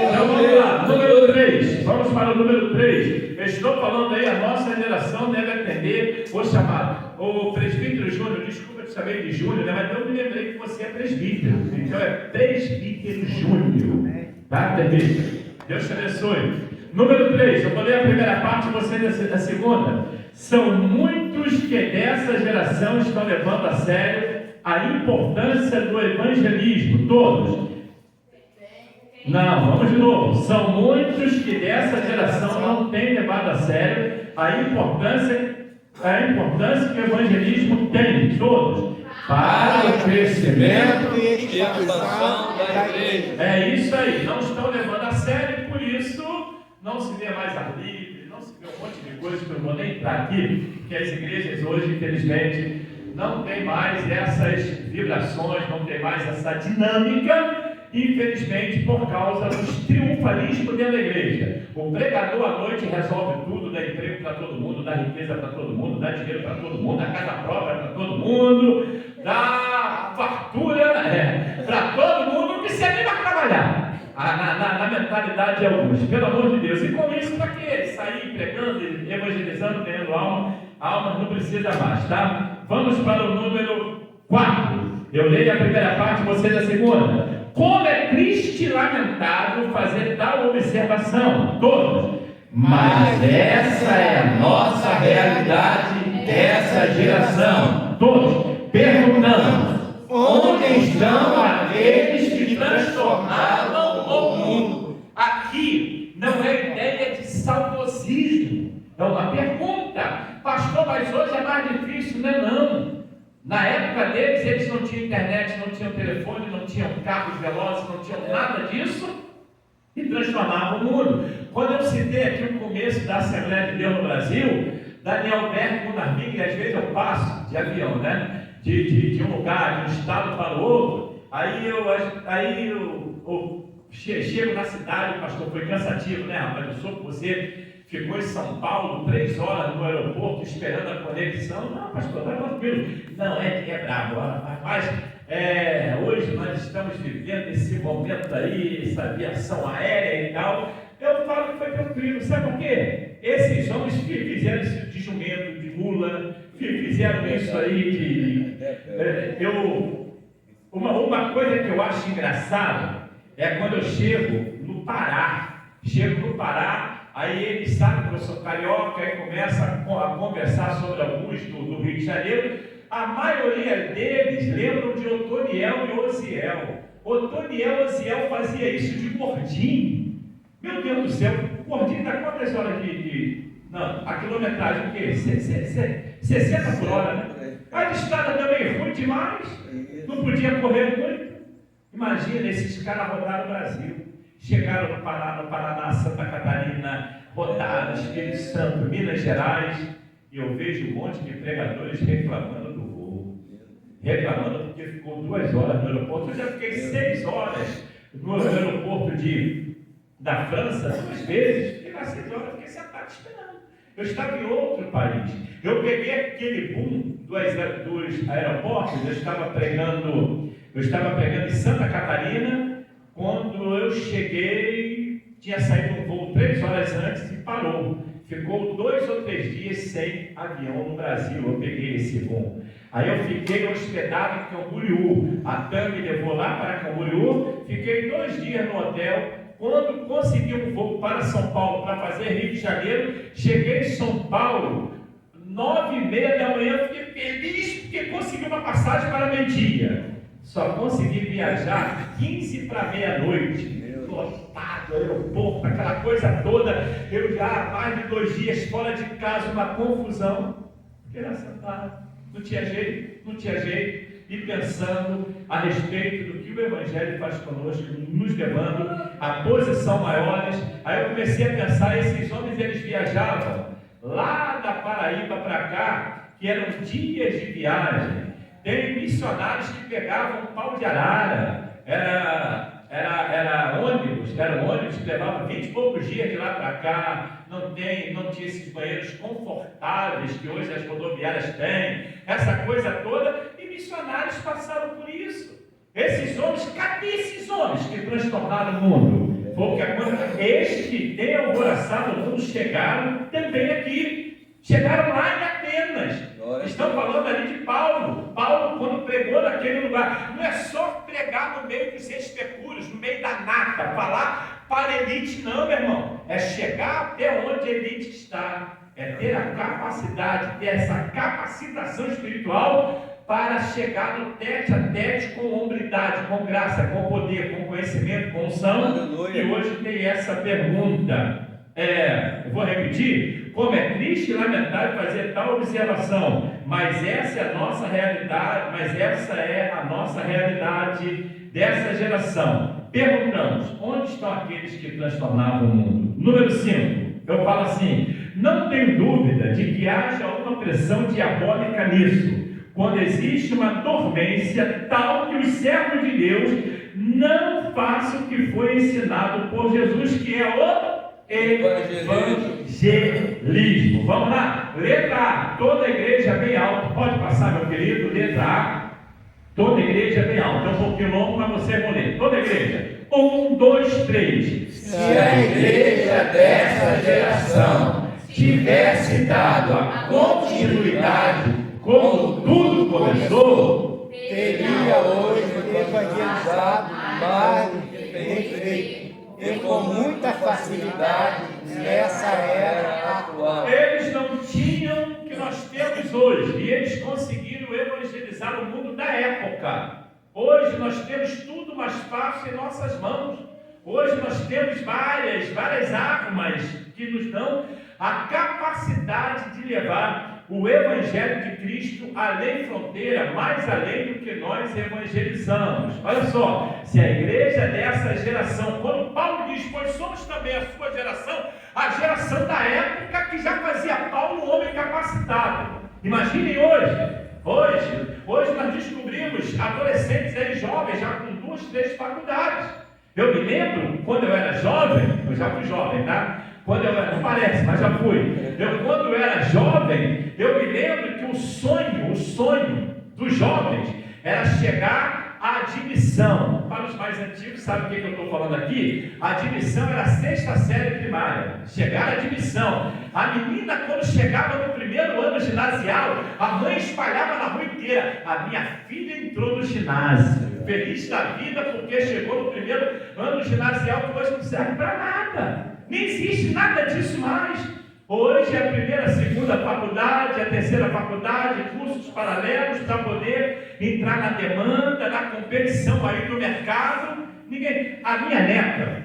Então vamos lá, número 3. Vamos para o número 3. Eu estou falando aí, a nossa geração deve atender o chamado. O presbítero Júnior, desculpa eu te chamei de Júnior, né? Mas eu me lembrei que você é presbítero. Então é presbítero Júnior. Tá, presbítero? Deus te abençoe. Número 3, eu vou ler a primeira parte e você a segunda. São muitos que dessa geração estão levando a sério a importância do evangelismo. Todos. Não, vamos de novo. São muitos que dessa geração não têm levado a sério a importância que o evangelismo tem. Todos. Para o crescimento e expansão da igreja. É isso aí. Não estão levando a sério, por isso não se vê mais ar livre, não se vê um monte de coisas que eu não vou nem entrar aqui, que as igrejas hoje, infelizmente, não tem mais essas vibrações, não tem mais essa dinâmica, infelizmente, por causa do triunfalismo dentro da igreja. O pregador à noite resolve tudo, dá emprego para todo mundo, dá riqueza para todo mundo, dá dinheiro para todo mundo, dá casa própria para todo mundo, dá fartura para todo mundo que se anima a trabalhar. Na mentalidade de alguns, pelo amor de Deus. E com isso, para que sair pregando, evangelizando, ganhando almas não precisa mais, tá? Vamos para o número 4. Eu leio a primeira parte, vocês a segunda. Como é triste e lamentável fazer tal observação, todos. Mas essa é a nossa realidade dessa geração. Todos. Perguntamos: onde estão aqueles que transformaram o mundo? Aqui não é ideia de saudosismo, é uma pergunta. Pastor, mas hoje é mais difícil, não é não. Na época deles, eles não tinham internet, não tinham telefone, não tinham carros velozes, não tinham nada disso, e transformavam o mundo. Quando eu citei aqui o começo da Assembleia de Deus no Brasil, Daniel Berg, Munarmig, às vezes eu passo de avião, né? De um lugar, de um estado para o outro, aí eu chego na cidade, o pastor, foi cansativo, né, rapaz? Eu sou que você ficou em São Paulo 3 horas no aeroporto esperando a conexão. Não, pastor, está tranquilo. Não, é bravo, rapaz. Hoje nós estamos vivendo esse momento aí, essa aviação aérea e tal. Eu falo que foi tranquilo, sabe por quê? Esses homens que fizeram isso de jumento, de mula, que fizeram isso aí uma coisa que eu acho engraçada é quando eu chego no Pará, aí eles sabem que eu sou carioca, aí começa a conversar sobre alguns do Rio de Janeiro. A maioria deles lembram de Otoniel e Osiel. Otoniel e Osiel fazia isso de gordinho. Meu Deus do céu, o gordinho dá quantas horas Não, a quilometragem, o quê? 60 por hora, né? A estrada também ruim demais, não podia correr muito. Imagina, esses caras rodaram o Brasil. Chegaram no Paraná, Santa Catarina, rodaram Espírito Santo, Minas Gerais, e eu vejo um monte de pregadores reclamando do voo. Reclamando porque ficou 2 horas no aeroporto. Eu já fiquei 6 horas no aeroporto da França, 2 vezes. Fiquei lá 6 horas, fiquei sentado esperando. Eu estava em outro país. Eu peguei aquele boom dos aeroportos. Eu estava pregando em Santa Catarina. Quando eu cheguei, tinha saído um voo 3 horas antes e parou. Ficou 2 ou 3 dias sem avião no Brasil. Eu peguei esse voo. Aí eu fiquei hospedado em Camboriú. A TAM me levou lá para Camboriú. Fiquei 2 dias no hotel. Quando consegui um voo para São Paulo, para fazer Rio de Janeiro, cheguei em São Paulo, 9h30 da manhã, fiquei feliz porque consegui uma passagem para meio-dia. Só consegui viajar 15 para meia-noite. Lotado, aeroporto, aquela coisa toda. Eu já há mais de 2 dias fora de casa, uma confusão. Fiquei lá sentado. Não tinha jeito, não tinha jeito. E pensando a respeito do que o Evangelho faz conosco, nos levando a posição maiores, aí eu comecei a pensar, esses homens, eles viajavam lá da Paraíba para cá, que eram dias de viagem. Tem missionários que pegavam pau de arara, eram ônibus que levavam 20 e poucos dias de lá para cá, não tinha esses banheiros confortáveis que hoje as rodoviárias têm, essa coisa toda, e missionários passaram por isso. Esses homens, cadê esses homens que transtornaram o mundo? Foi o que aconteceu. Estes que têm alvoroçado o mundo chegaram também aqui, chegaram lá em Atenas. Estão falando ali de Paulo. Paulo, quando pregou naquele lugar, não é só pregar no meio dos especúrios, no meio da nata, falar para a elite, não, meu irmão. É chegar até onde a elite está. É ter a capacidade, ter essa capacitação espiritual para chegar no tete a tete com hombridade, com graça, com poder, com conhecimento, com unção. E hoje tem essa pergunta. Eu vou repetir. Como é triste e lamentável fazer tal observação, mas essa é a nossa realidade, dessa geração. Perguntamos, onde estão aqueles que transformavam o mundo? Número 5, eu falo assim, não tenho dúvida de que haja uma pressão diabólica nisso, quando existe uma dormência tal que os servos de Deus não façam o que foi ensinado por Jesus, que é o evangelismo. Vamos lá? Letra A, toda a igreja bem alto. Pode passar, meu querido? Letra A, toda a igreja bem alto. É um pouquinho longo, mas você vai ler. Toda a igreja. 1, 2, 3. Se a igreja dessa geração tivesse dado a continuidade como tudo começou, teria hoje evangelizado mais do que tem feito, e com muita facilidade nessa era atual. Eles não tinham o que nós temos hoje, e eles conseguiram evangelizar o mundo da época. Hoje nós temos tudo mais fácil em nossas mãos. Hoje nós temos várias armas que nos dão a capacidade de levar o Evangelho de Cristo além fronteira, mais além do que nós evangelizamos. Olha só, se a igreja dessa geração, quando Paulo diz, pois somos também a sua geração, a geração da época que já fazia Paulo um homem capacitado. Imaginem hoje nós descobrimos adolescentes aí jovens, já com 2, 3 faculdades. Eu me lembro, quando eu era jovem, eu já fui jovem, tá? Não parece, mas já fui. Quando eu era jovem, eu me lembro que o sonho dos jovens era chegar à admissão. Para os mais antigos, sabe o que eu estou falando aqui? A admissão era a 6ª série primária. Chegar à admissão. A menina, quando chegava no primeiro ano ginasial, a mãe espalhava na rua inteira: a minha filha entrou no ginásio. Feliz da vida porque chegou no primeiro ano ginasial, que hoje não serve para nada. Nem existe nada disso mais. Hoje é a primeira, segunda faculdade, a terceira faculdade, cursos paralelos para poder entrar na demanda, na competição aí do mercado. A minha neta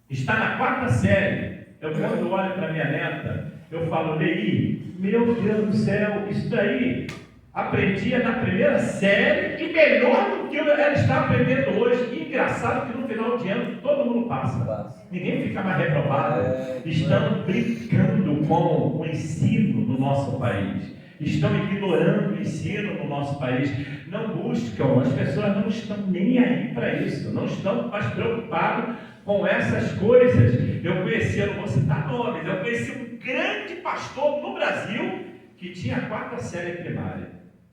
está na 4ª série. Eu quando olho para minha neta, eu falo, Lei, meu Deus do céu, isso daí aprendia na 1ª série e melhor do que ela está aprendendo hoje. E engraçado que no final de ano todo mundo passa. Ninguém fica mais reprovado. Estão brincando com o ensino no nosso país. Estão ignorando o ensino no nosso país. Não buscam, as pessoas não estão nem aí para isso. Não estão mais preocupados com essas coisas. Eu não vou citar nomes, eu conheci um grande pastor no Brasil que tinha a 4ª série primária.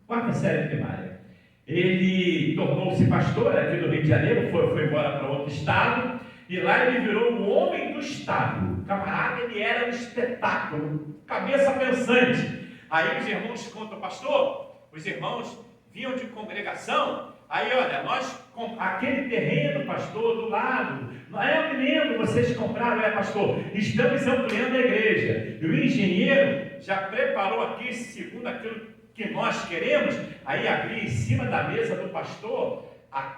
4ª série primária. Ele tornou-se pastor aqui do Rio de Janeiro, foi embora para outro estado, e lá ele virou o homem do estado. O camarada, ele era um espetáculo, cabeça pensante. Aí os irmãos contam, pastor, os irmãos vinham de congregação, aí olha, aquele terreno, pastor, do lado, eu me lembro, vocês compraram, pastor, estamos ampliando a igreja, e o engenheiro já preparou aqui, segundo aquilo que nós queremos, aí abrir em cima da mesa do pastor, a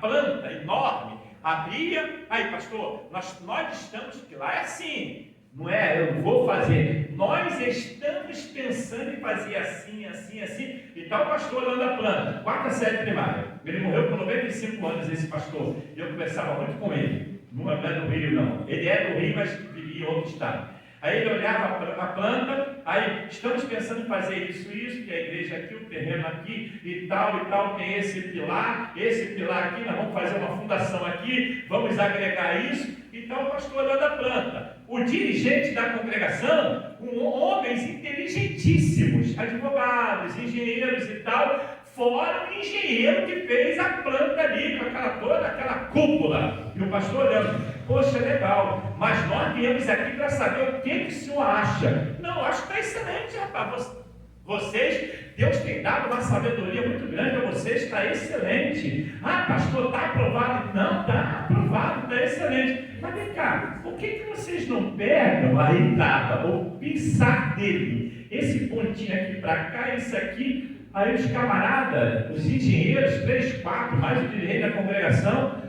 planta enorme, abria, aí pastor, nós estamos, que lá é assim, Não é, eu vou fazer. Nós estamos pensando em fazer assim, assim, assim. E está o pastor lá da planta, 4ª série primária. Ele morreu com 95 anos, esse pastor. Eu conversava muito com ele. Não é do Rio, não. Ele é do Rio, mas vivia em outro estado. Aí ele olhava a planta, aí estamos pensando em fazer isso, que a igreja aqui, o terreno aqui, e tal, tem esse pilar aqui, nós vamos fazer uma fundação aqui, vamos agregar isso. Então o pastor olhou da planta. O dirigente da congregação, homens inteligentíssimos, advogados, engenheiros e tal, fora o engenheiro que fez a planta ali, com toda aquela cúpula. E o pastor olhando, poxa, legal, mas nós viemos aqui para saber o que o senhor acha. Não, acho que está excelente, rapaz. Vocês, Deus tem dado uma sabedoria muito grande a vocês, está excelente. Ah, pastor, está aprovado? Não, está aprovado, está excelente. Mas vem cá, por que vocês não pegam a entrada, ou pisar dele, esse pontinho aqui para cá, isso aqui? Aí os camaradas, os engenheiros, 3, 4, mais o dirigente da congregação,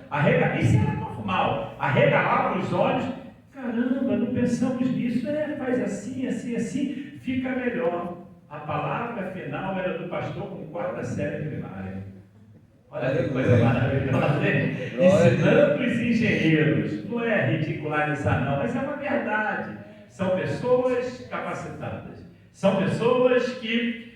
isso era normal, arregalavam os olhos. Caramba, não pensamos nisso, faz assim, assim, assim, fica melhor. A palavra final era do pastor com 4ª série primária. Olha que coisa maravilhosa, né? Ensinando os engenheiros. Não é ridicularizar, não, mas é uma verdade. São pessoas capacitadas. São pessoas que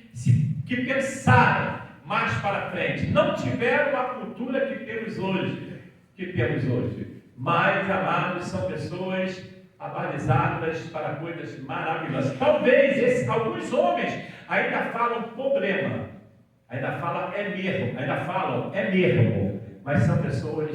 pensaram mais para frente. Não tiveram a cultura que temos hoje. Mas, amados, são pessoas abalizadas para coisas maravilhosas. Talvez alguns homens ainda falam problema, ainda falam é mesmo, mas são pessoas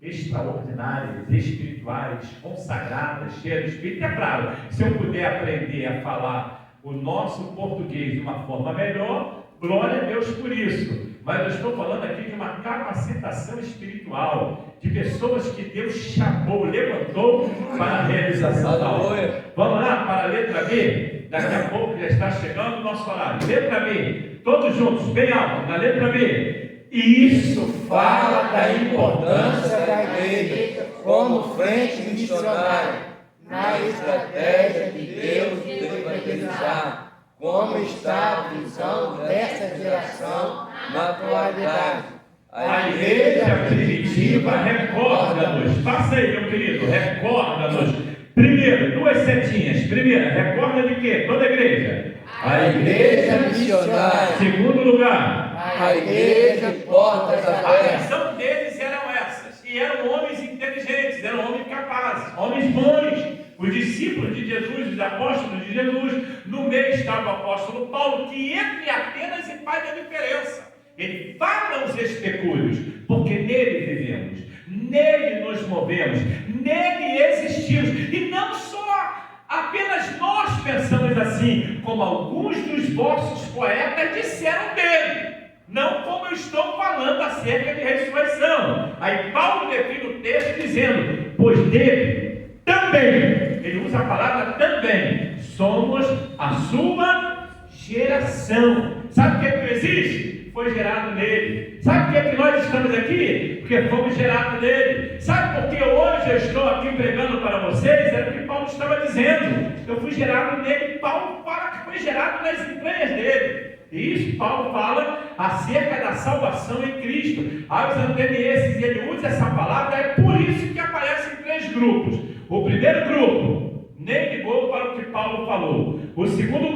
extraordinárias, espirituais, consagradas, cheias de Espírito. É claro, se eu puder aprender a falar o nosso português de uma forma melhor, glória a Deus por isso. Mas eu estou falando aqui de uma capacitação espiritual, de pessoas que Deus chamou, levantou para a realização da obra. Vamos lá para a letra B? Daqui a pouco já está chegando o nosso horário. Letra B, todos juntos, bem alto, na letra B. E isso fala da importância da igreja como frente missionária na estratégia de Deus de evangelizar. Como está a visão dessa geração na atualidade? A igreja primitiva recorda-nos. Passa aí, meu querido, recorda-nos. Primeiro, 2 setinhas. Primeira, recorda de quê? Toda a igreja. A igreja missionária. Segundo lugar, a igreja de portas a abertas. visão deles eram essas. E eram homens inteligentes, eram homens capazes, homens bons. Os discípulos de Jesus, os apóstolos de Jesus, no meio estava o apóstolo Paulo, que entre Atenas e faz a diferença. Ele fala os especúlios, porque nele vivemos, nele nos movemos, nele existimos. E não só apenas nós pensamos assim, como alguns dos vossos poetas disseram dele. Não como eu estou falando acerca de ressurreição. Aí Paulo define o texto dizendo, pois dele também, ele usa a palavra também, somos a sua geração. Sabe o que é que existe? Foi gerado nele. Sabe por que é que nós estamos aqui? Porque fomos gerados nele. Sabe por que hoje eu estou aqui pregando para vocês? Era o que Paulo estava dizendo. Eu fui gerado nele. Paulo fala que foi gerado nas entranhas dele. E isso Paulo fala acerca da salvação em Cristo. Aos atenienses, ele usa essa palavra, é por isso que aparece em 3 grupos. O primeiro grupo nem ligou para o que Paulo falou. O segundo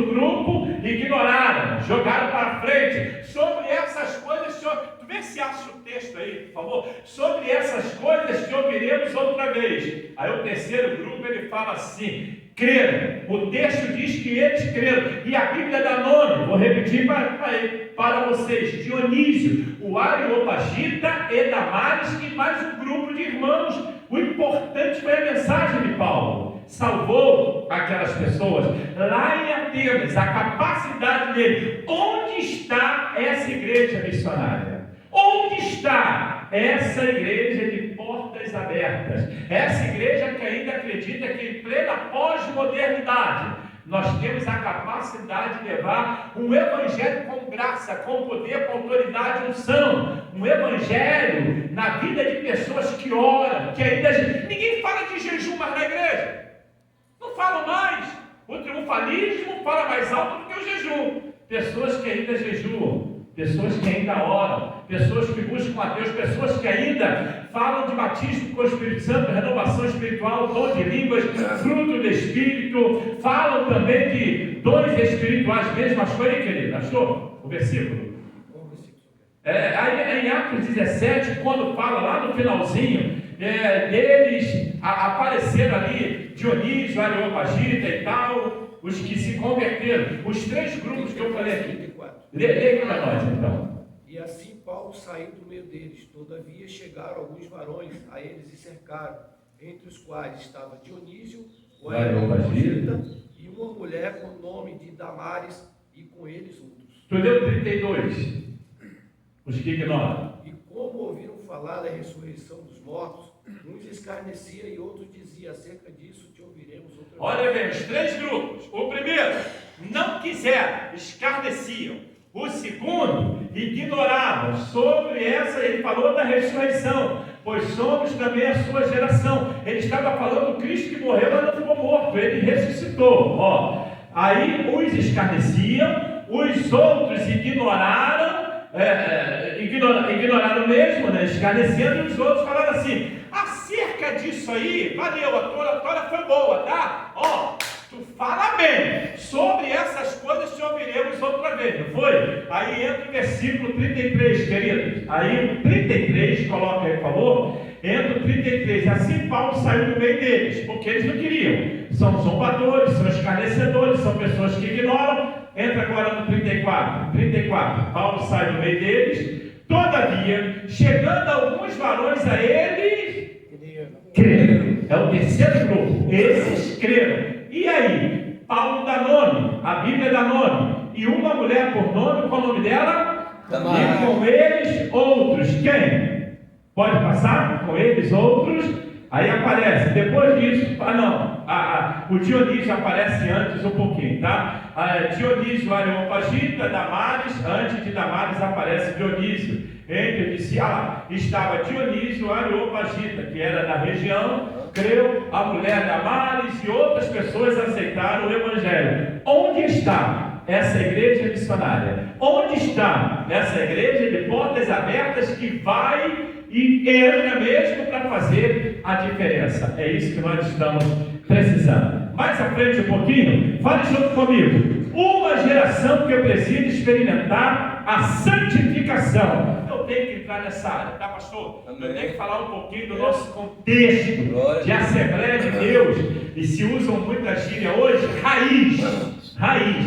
grupo ignoraram, jogaram para frente. Sobre essas coisas, tu vê se acha o texto aí, por favor. Sobre essas coisas que ouviremos outra vez. Aí o terceiro grupo ele fala assim: creram. O texto diz que eles creram. E a Bíblia dá nome, vou repetir para vocês: Dionísio, o Areopagita e Damares e mais um grupo de irmãos. O importante foi a mensagem de Paulo. Salvou aquelas pessoas lá em Atenas, a capacidade dele. Onde está essa igreja missionária? Onde está essa igreja de portas abertas? Essa igreja que ainda acredita que em plena pós-modernidade nós temos a capacidade de levar um evangelho com graça, com poder, com autoridade e unção. Um evangelho na vida de pessoas que oram, que ainda... Ninguém fala de jejum mais na igreja. falam mais. O triunfalismo fala mais alto do que o jejum. Pessoas que ainda jejuam, pessoas que ainda oram, pessoas que buscam a Deus, pessoas que ainda falam de batismo com o Espírito Santo, renovação espiritual, dom de línguas, fruto do Espírito, falam também de dons espirituais mesmo. Achou aí, querido? Achou o versículo? Aí em Atos 17, quando fala lá no finalzinho, deles apareceram ali Dionísio, Areopagita e tal, os que se converteram, os 3 grupos que eu falei aqui. Lê para nós então. E assim Paulo saiu do meio deles. Todavia chegaram alguns varões a eles e cercaram, entre os quais estava Dionísio, o Areopagita, e uma mulher com o nome de Damares, e com eles outros. Tu deu 32. Os que ignoram. E como ouviram falar da ressurreição dos mortos, uns escarneciam e outros diziam: acerca disso te ouviremos outra vez. Olha bem, os 3 grupos. O primeiro, não quiseram, escarneciam. O segundo, ignoravam sobre essa, ele falou da ressurreição, pois somos também a sua geração. Ele estava falando do Cristo que morreu, mas não ficou morto, ele ressuscitou. Aí os escarneciam, os outros ignoraram, ignoraram mesmo, né? Escarnecendo, e os outros falaram assim: acerca disso aí, valeu, a tua foi boa, tá? Tu fala bem, sobre essas coisas te ouviremos outra vez, não foi? Aí entra o versículo 33, queridos. Aí o 33, coloca aí, por favor. Entra o 33, assim Paulo saiu do meio deles, porque eles não queriam. São zombadores, são escarnecedores, são pessoas que ignoram. Entra agora no 34, Paulo sai do meio deles. Todavia, chegando alguns varões a eles, creram. É o terceiro grupo, esses creram. E aí, Paulo dá nome, a Bíblia dá nome, e uma mulher por nome, qual o nome dela? E com eles outros. Quem? Pode passar? Com eles outros. Aí aparece, depois disso, o Dionísio aparece antes um pouquinho, tá? Dionísio, Areopagita, Damares, antes de Damares aparece Dionísio. Entre disse, estava Dionísio, Areopagita, que era da região, creu, a mulher Damares e outras pessoas aceitaram o Evangelho. Onde está essa igreja missionária? Onde está essa igreja de portas abertas que vai e entra mesmo para fazer a diferença? É isso que nós estamos precisando. Mais à frente um pouquinho, fale junto comigo. Uma geração que precisa experimentar a santificação. Eu tenho que entrar nessa área, tá, pastor? Eu tenho que falar um pouquinho do nosso contexto de Assembleia de Deus. E se usam muita gíria hoje, raiz.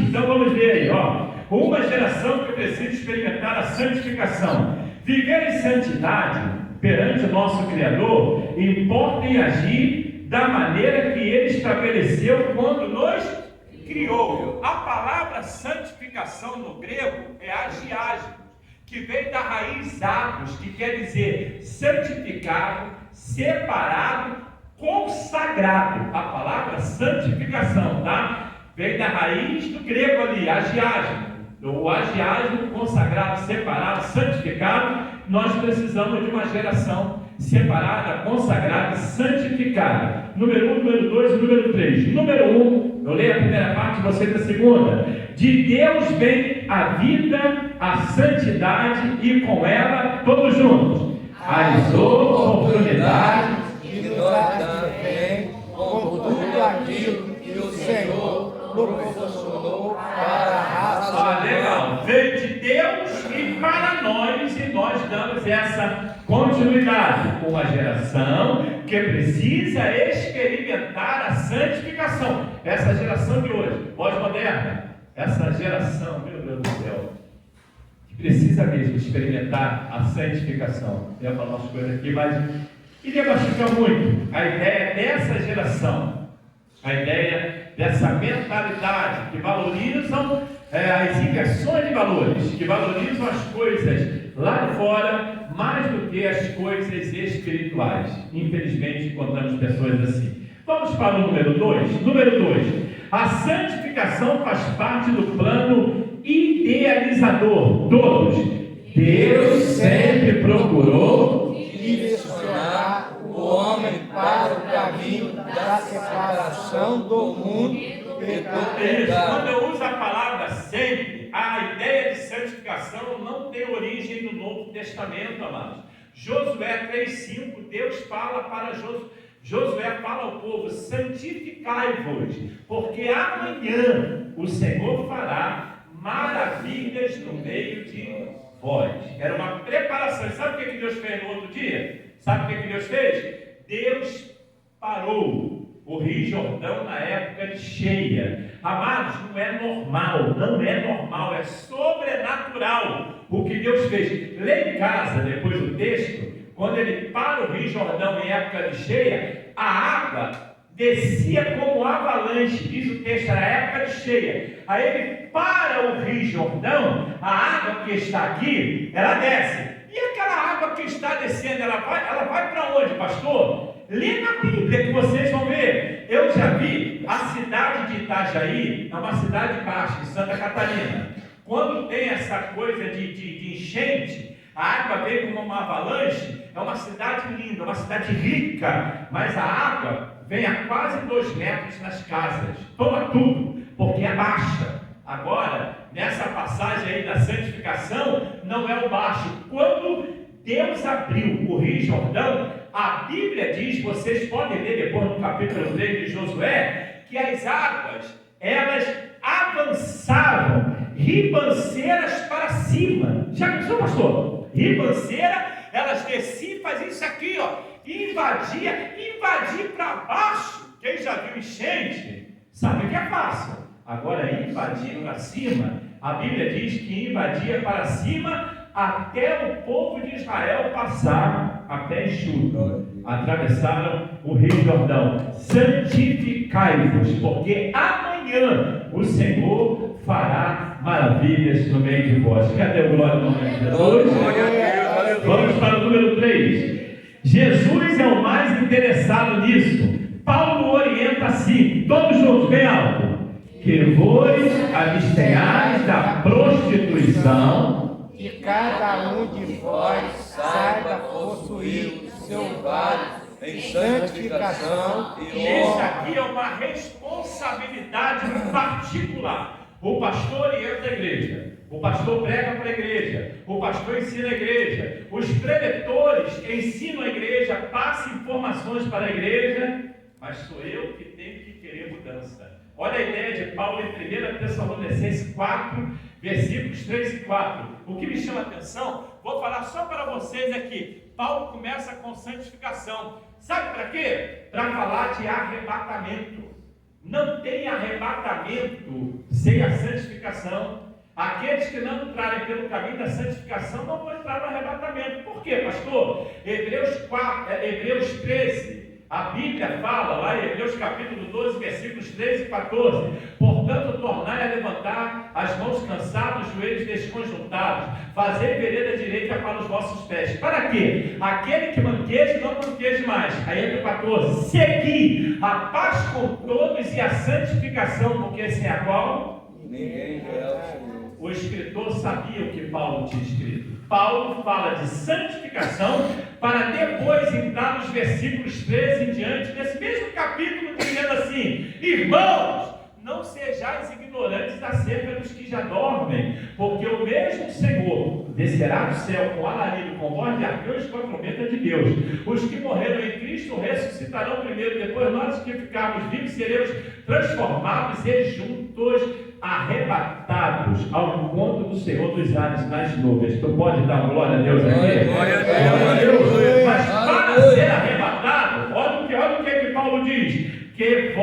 Então vamos ver aí, uma geração que precisa experimentar a santificação. Viver em santidade perante o nosso Criador importa em agir da maneira que Ele estabeleceu quando nos criou. A palavra santificação no grego é agiasmos, que vem da raiz agos, que quer dizer santificado, separado, consagrado. A palavra santificação, tá? Vem da raiz do grego ali, agiasmo. O agiasmo, consagrado, separado, santificado. Nós precisamos de uma geração separada, consagrada, santificada. Número 1, número 2 e número 3. Número 1, eu leio a primeira parte, você da segunda. De Deus vem a vida, a santidade e com ela, todos juntos, as oportunidades que nos advém com tudo aquilo que o Senhor proporcionou para a raça. Legal, veio de Deus e para nós, e nós damos essa continuidade. Uma geração que precisa experimentar a santificação. Essa geração de hoje, pós-moderna, essa geração, meu Deus do céu, que precisa mesmo experimentar a santificação. Eu ia falar umas coisas aqui, mas queria machucar muito a ideia dessa geração, a ideia dessa mentalidade que valorizam as inversões de valores, que valorizam as coisas lá de fora mais do que as coisas espirituais. Infelizmente encontramos pessoas assim. Vamos para o número 2. Número 2. A santificação faz parte do plano idealizador. Todos. Deus sempre procurou direcionar o homem para o caminho da da separação do mundo e do Quando pecado. eu uso a palavra sempre, a ideia de santificação não tem origem no Novo Testamento, amados. Josué 3,5, Deus fala para Josué fala ao povo: santificai-vos, porque amanhã o Senhor fará maravilhas no meio de vós. Era uma preparação. Sabe o que Deus fez no outro dia? Sabe o que Deus fez? Deus parou o Rio Jordão na época de cheia. Amados, não é normal, é sobrenatural o que Deus fez. Lê em casa depois o texto. Quando ele para o Rio Jordão em época de cheia, a água descia como avalanche, diz o texto, era época de cheia. Aí ele para o Rio Jordão, a água que está aqui, ela desce. E aquela água que está descendo, ela vai para onde, pastor? Lê na Bíblia que vocês vão ver. Eu já vi a cidade de Itajaí, é uma cidade baixa, em Santa Catarina. Quando tem essa coisa de enchente, a água vem como uma avalanche. É uma cidade linda, uma cidade rica, mas a água vem a quase 2 metros nas casas, toma tudo, porque é baixa. Agora, nessa passagem aí da santificação, não é o baixo. Quando Deus abriu o Rio Jordão, a Bíblia diz, vocês podem ler depois no capítulo 3 de Josué, que as águas, elas avançavam, ribanceiras para cima. Já pensou, pastor? Ribanceira, elas desciam e faziam isso aqui, ó, invadir para baixo. Quem já viu enchente sabe que é fácil. Agora, invadir para cima, a Bíblia diz que invadia para cima até o povo de Israel passar a pé enxuto. Atravessaram o Rio Jordão. Santificai-vos, porque amanhã o Senhor fará maravilhas no meio de vós. Cadê o glória no nome de Jesus? Vamos para o número 3. Jesus é o mais interessado nisso. Paulo orienta assim, todos juntos, bem alto: que vos abstenhais da prostituição, Que cada um de vós saiba possuir o seu vale em santificação e Isso honra. aqui é uma responsabilidade particular. O pastor orienta a igreja, o pastor prega para a igreja, o pastor ensina a igreja, os preletores ensinam a igreja, passam informações para a igreja, mas sou eu que tenho que querer mudança. Olha a ideia de Paulo em 1 Tessalonicenses 4, versículos 3 e 4. O que me chama a atenção, vou falar só para vocês aqui. Paulo começa com santificação. Sabe para quê? Para falar de arrebatamento. Não tem arrebatamento sem a santificação. Aqueles que não entrarem pelo caminho da santificação não vão entrar no arrebatamento. Por quê, pastor? Hebreus 13. A Bíblia fala lá em Hebreus capítulo 12, versículos 13 e 14: portanto, tornai a levantar as mãos cansadas, os joelhos desconjuntados, fazei vereda direita para os vossos pés. Para quê? Aquele que manqueje, não manqueje mais. Aí entra o 14: segui a paz com todos e a santificação, porque sem a qual Ninguém verá o Senhor. o escritor sabia o que Paulo tinha escrito. Paulo fala de santificação para depois entrar nos versículos 13 em diante desse mesmo capítulo, dizendo assim: irmãos, não sejais ignorantes acerca dos que já dormem, porque o mesmo Senhor descerá do céu com alarido, com voz de arcanjo e com a trombeta de Deus. Os que morreram em Cristo ressuscitarão primeiro, depois nós que ficarmos vivos seremos transformados e juntos arrebatados ao encontro do Senhor dos ares nas nuvens. Tu pode dar glória a Deus aqui? Glória a Deus. Mas para ser arrebatado, olha o que Paulo diz: que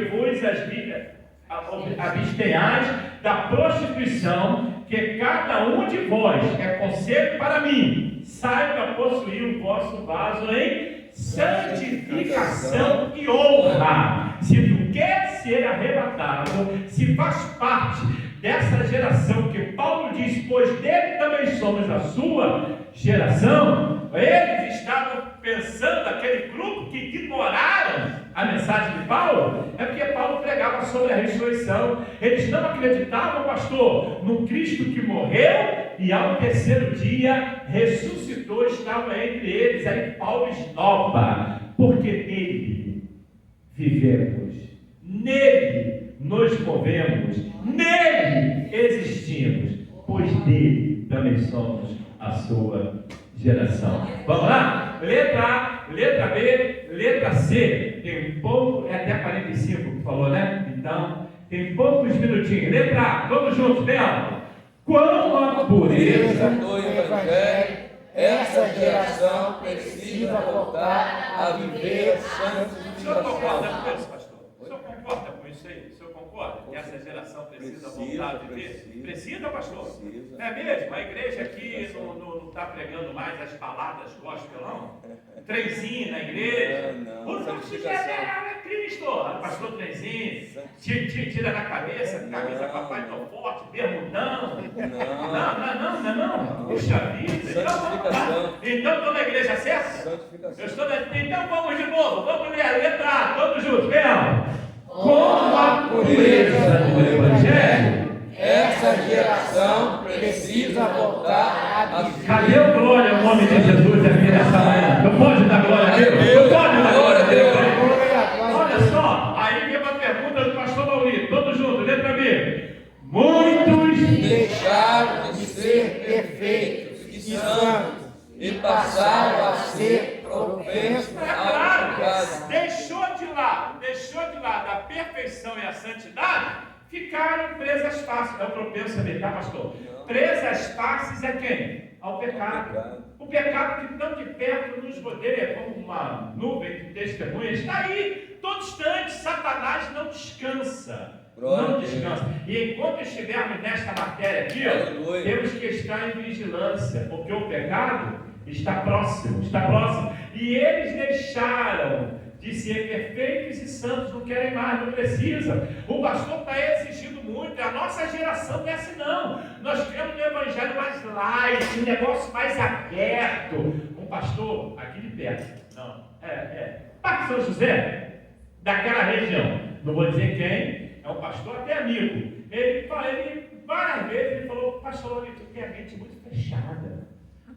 vos abstenhais da prostituição, que cada um de vós, é conselho para mim, saiba possuir o vosso vaso em santificação e honra. Se tu quer ser arrebatado, se faz parte dessa geração que Paulo diz, pois dele também somos a sua geração, eles estavam pensando, aquele grupo que ignoraram a mensagem de Paulo, é porque Paulo pregava sobre a ressurreição. Eles não acreditavam, pastor, no Cristo que morreu e ao terceiro dia ressuscitou, estava entre eles. Aí Paulo esnoba, porque nele vivemos, nele nos movemos, nele existimos, pois dele também somos a sua geração. Vamos lá? Letra A, letra B, letra C. Tem um pouco, é até 45 que falou, né? Então, tem poucos minutinhos. Letra A, vamos juntos, Bela. Quão a pureza do Evangelho, essa geração precisa voltar a viver a O senhor concorda santificação. com isso, pastor? O senhor concorda com isso aí? O senhor concorda que essa geração precisa voltar a viver? Precisa, pastor? Precisa. É mesmo? A igreja aqui não está pregando mais as baladas gospel, não? Trenzinho na igreja. Não, O nosso santificação. general é Cristo. Pastor Trenzinho, tira da cabeça, camisa Não. papai tão forte, bermudão. Não. Não. Puxa vida. Santificação. Então estou na igreja certa? Santificação. Então vamos de novo, vamos ler a letra A, todos juntos, Bel. Com a pureza do Evangelho, essa geração precisa voltar a viver. Cadê o glória ao nome de Jesus aqui nessa manhã? Não pode dar glória a Deus? Não pode dar glória a Deus? Olha só, aí vem uma pergunta do pastor Mauri, todos juntos, letra B. Muitos Deixaram de ser perfeitos e santos e passaram a ser propensos É ao claro, pecado. deixou de lá da perfeição e a santidade, ficaram presas fáceis. É o propenso a ver, tá, pastor? Não. Presas fáceis a quem? Ao pecado. O pecado que tão de perto nos rodeia, como uma nuvem de testemunhas, está aí, todo instante. Satanás não descansa. Glória Não a Deus. descansa. E enquanto estivermos nesta matéria aqui, ó, Aleluia. temos que estar em vigilância, porque o pecado está próximo. E eles deixaram de ser perfeitos e santos, não querem mais, não precisam. O pastor está exigindo muito, a nossa geração não é assim não. Nós queremos um evangelho mais light, um negócio mais aberto. Um pastor aqui de perto, Parque São José, daquela região, não vou dizer quem, é um pastor até amigo. Ele várias vezes ele falou: pastor, tu tem a mente muito fechada.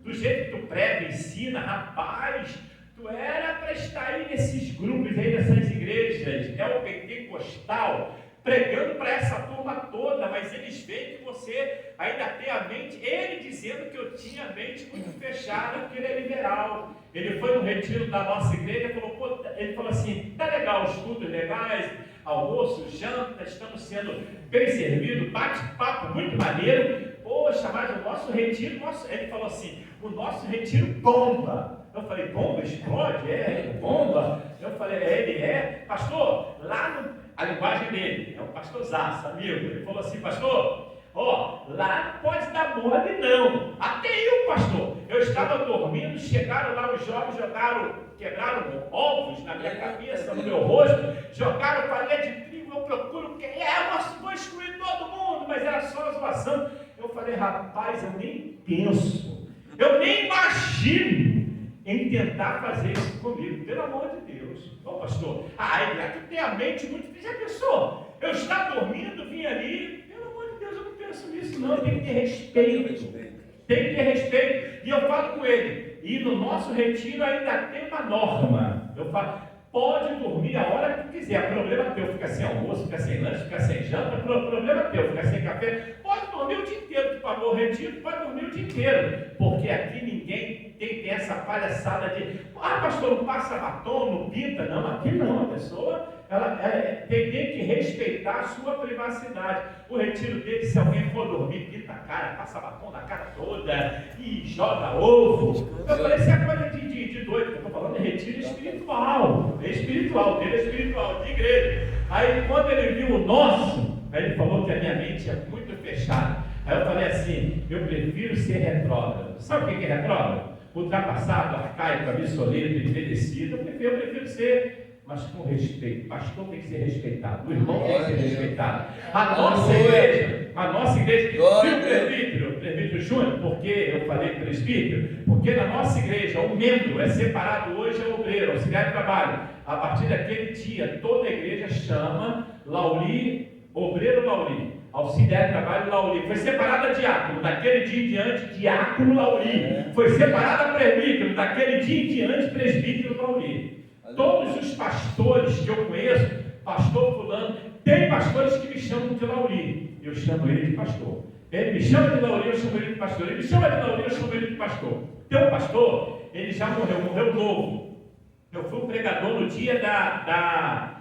Do jeito que tu prega, ensina, rapaz, tu era para estar aí nesses grupos aí, nessas igrejas, é o pentecostal, pregando para essa turma toda, mas eles veem que você ainda tem a mente, ele dizendo que eu tinha a mente muito fechada, porque ele é liberal. Ele foi no retiro da nossa igreja e ele falou assim: tá legal, os cultos legais, almoço, janta, estamos sendo bem servidos, bate-papo muito maneiro. Poxa, mas o nosso retiro, ele falou assim: o nosso retiro bomba. Eu falei: bomba? Explode? Bomba? Eu falei: ele é? Pastor, a linguagem dele, é o pastor Zaço, amigo. Ele falou assim: pastor, lá não pode dar mole não. Até eu, pastor, eu estava dormindo, chegaram lá os jovens, quebraram ovos na minha cabeça, no meu rosto, jogaram palha de trigo, eu procuro quem é, eu vou excluir todo mundo, mas era só uma zoação. Eu falei: rapaz, eu nem penso, eu nem imagino em tentar fazer isso comigo, pelo amor de Deus. Pastor, tu tem a mente muito... Já pensou? Eu estava dormindo, vim ali, pelo amor de Deus, eu não penso nisso não, tem que ter respeito. Tem que ter respeito. E eu falo com ele, e no nosso retiro ainda tem uma norma. Eu falo: pode dormir a hora que tu quiser, problema teu, fica sem almoço, fica sem lanche, fica sem janta, problema teu, fica sem café, pode dormir o dia inteiro, tu pagou o retiro, pode dormir o dia inteiro, porque aqui ninguém tem essa palhaçada de: pastor, não passa batom, não pinta, não, aqui não, a pessoa, ela tem que respeitar a sua privacidade. O retiro dele, se alguém for dormir, pinta a cara, passa batom na cara toda, e joga ovo. Eu falei: isso é coisa de doido, eu estou falando de retiro espiritual, dele é espiritual, de igreja. Aí quando ele viu o nosso, aí ele falou que a minha mente é muito fechada. Aí eu falei assim: eu prefiro ser retrógrado. Sabe o que é retrógrado? Ultrapassado, arcaico, obsoleto, envelhecido. Eu prefiro ser, mas com respeito. Pastor tem que ser respeitado, o irmão tem que ser respeitado. A nossa igreja, viu o presbítero Júnior? Porque eu falei presbítero? Porque na nossa igreja o membro é separado hoje, é obreiro, auxiliar de trabalho. A partir daquele dia, toda a igreja chama obreiro Lauri, auxiliar de trabalho Lauri. Foi separada a diácono, daquele dia em diante, diácono Lauri. Foi separada a presbítero, daquele dia em diante, presbítero Lauri. Todos os pastores que eu conheço, pastor fulano, tem pastores que me chamam de Lauri, eu chamo ele de pastor. Ele me chama de Lauri, eu chamo ele de pastor. Ele me chama de Lauri, eu chamo ele de pastor. Tem um pastor, ele já morreu novo. Eu fui um pregador no dia da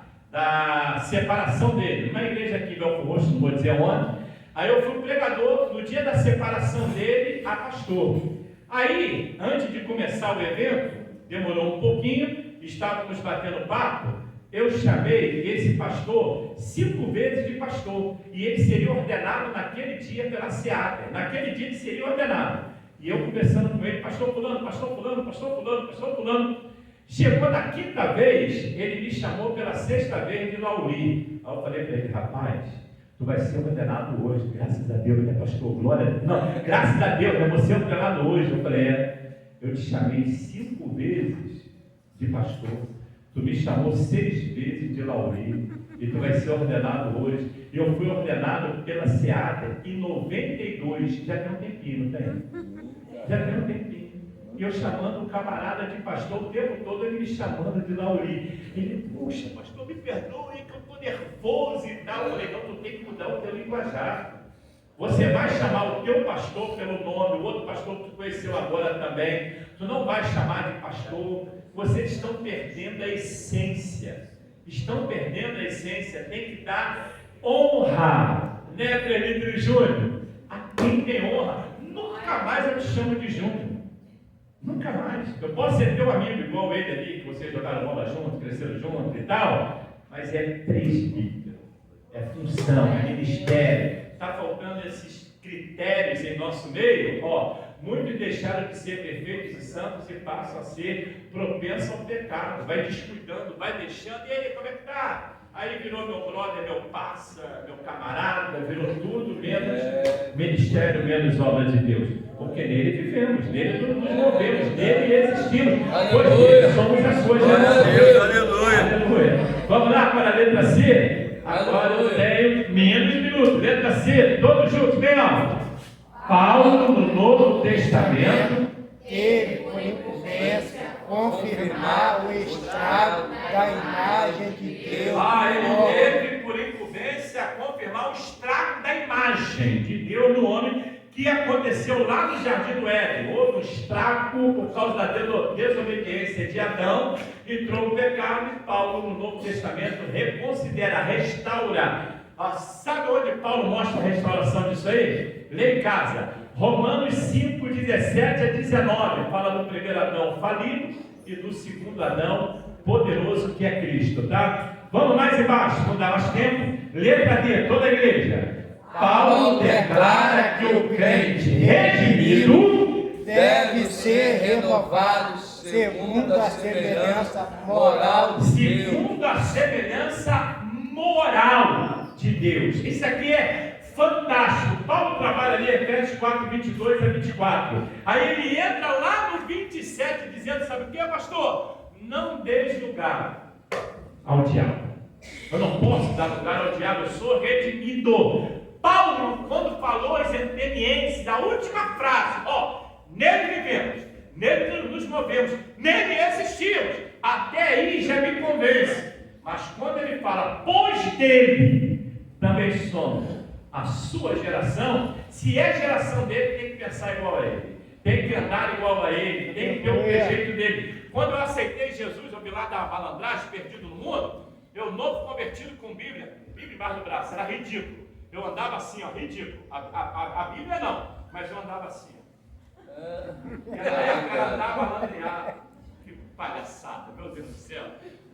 separação dele, numa igreja aqui em Belfort Roxo, não vou dizer onde. Aí eu fui um pregador no dia da separação dele a pastor. Aí, antes de começar o evento, demorou um pouquinho, estávamos batendo papo, eu chamei esse pastor 5 vezes de pastor, e ele seria ordenado naquele dia pela SEAD, naquele dia ele seria ordenado. E eu conversando com ele, pastor fulano, pastor fulano, pastor fulano, pastor fulano. Chegou na 5ª vez, ele me chamou pela 6ª vez de Lauri. Aí eu falei para ele, rapaz, tu vai ser ordenado hoje, graças a Deus, né, pastor? Glória. Não, graças a Deus, né, você é ordenado hoje. Eu falei, eu te chamei 5 vezes de pastor, tu me chamou 6 vezes de Lauri, e tu vai ser ordenado hoje. E eu fui ordenado pela SEAD em 92, já tem um tempinho, não tem? Já tem um tempinho. E eu chamando o camarada de pastor, o tempo todo ele me chamando de Lauri. Ele, puxa, pastor, me perdoe que eu estou nervoso e tal. Eu falei, não, tu tem que mudar o teu linguajar. Você vai chamar o teu pastor pelo nome, o outro pastor que tu conheceu agora também. Tu não vai chamar de pastor. Vocês estão perdendo a essência. Estão perdendo a essência. Tem que dar honra, né, Felipe Júnior? A quem tem honra. Nunca mais eu te chamo de Júnior. Nunca mais. Eu posso ser teu amigo, igual ele ali, que vocês jogaram bola junto, cresceram junto e tal, mas é presbítero, é função, é ministério. Está faltando esses critérios em nosso meio. Muitos deixaram de ser perfeitos e santos e passam a ser propensos ao pecado. Vai descuidando, vai deixando. E aí, como é que tá? Aí virou meu brother, meu parça, meu camarada, virou tudo menos ministério, menos obra de Deus. Porque nele vivemos, nele nos movemos, nele existimos. Porque somos a sua geração. Aleluia. Vamos lá para a letra C? Agora eu tenho menos minutos. Letra C, todos juntos, bem alto. Paulo, no Novo Testamento, teve por incumbência confirmar o estrago da imagem de Deus. Ele teve por incumbência confirmar o estrago da imagem de Deus no homem, que aconteceu lá no Jardim do Éden. Houve um estrago por causa da desobediência de Adão, que trouxe o pecado, e Paulo, no Novo Testamento, reconsidera, restaura. Sabe onde Paulo mostra a restauração disso aí? Lê em casa. Romanos 5, 17 a 19. Fala do primeiro Adão falido e do segundo Adão poderoso, que é Cristo, tá? Vamos mais embaixo, não dá mais tempo. Letra D, toda a igreja. Paulo declara que o crente redimido deve ser renovado segundo a semelhança moral de Deus. Segundo a semelhança moral de Deus. Isso aqui é fantástico. Paulo trabalha ali, Efésios 4, 22 a 24. Aí ele entra lá no 27, dizendo, sabe o que, pastor? Não dês lugar ao diabo. Eu não posso dar lugar ao diabo, eu sou redimido. Paulo, quando falou as atenienses, a última frase, nele vivemos, nele nos movemos, nele existimos. Até aí já me convence. Mas quando ele fala, pois dele também somos a sua geração, se é geração dele, tem que pensar igual a ele, tem que andar igual a ele, tem que ter o jeito dele. Quando eu aceitei Jesus, eu vi lá da malandragem, perdido no mundo, eu novo convertido com Bíblia embaixo do braço, era ridículo. Eu andava assim, ridículo. A Bíblia não, mas eu andava assim. Ela andava ladeado. Que palhaçada, meu Deus do céu.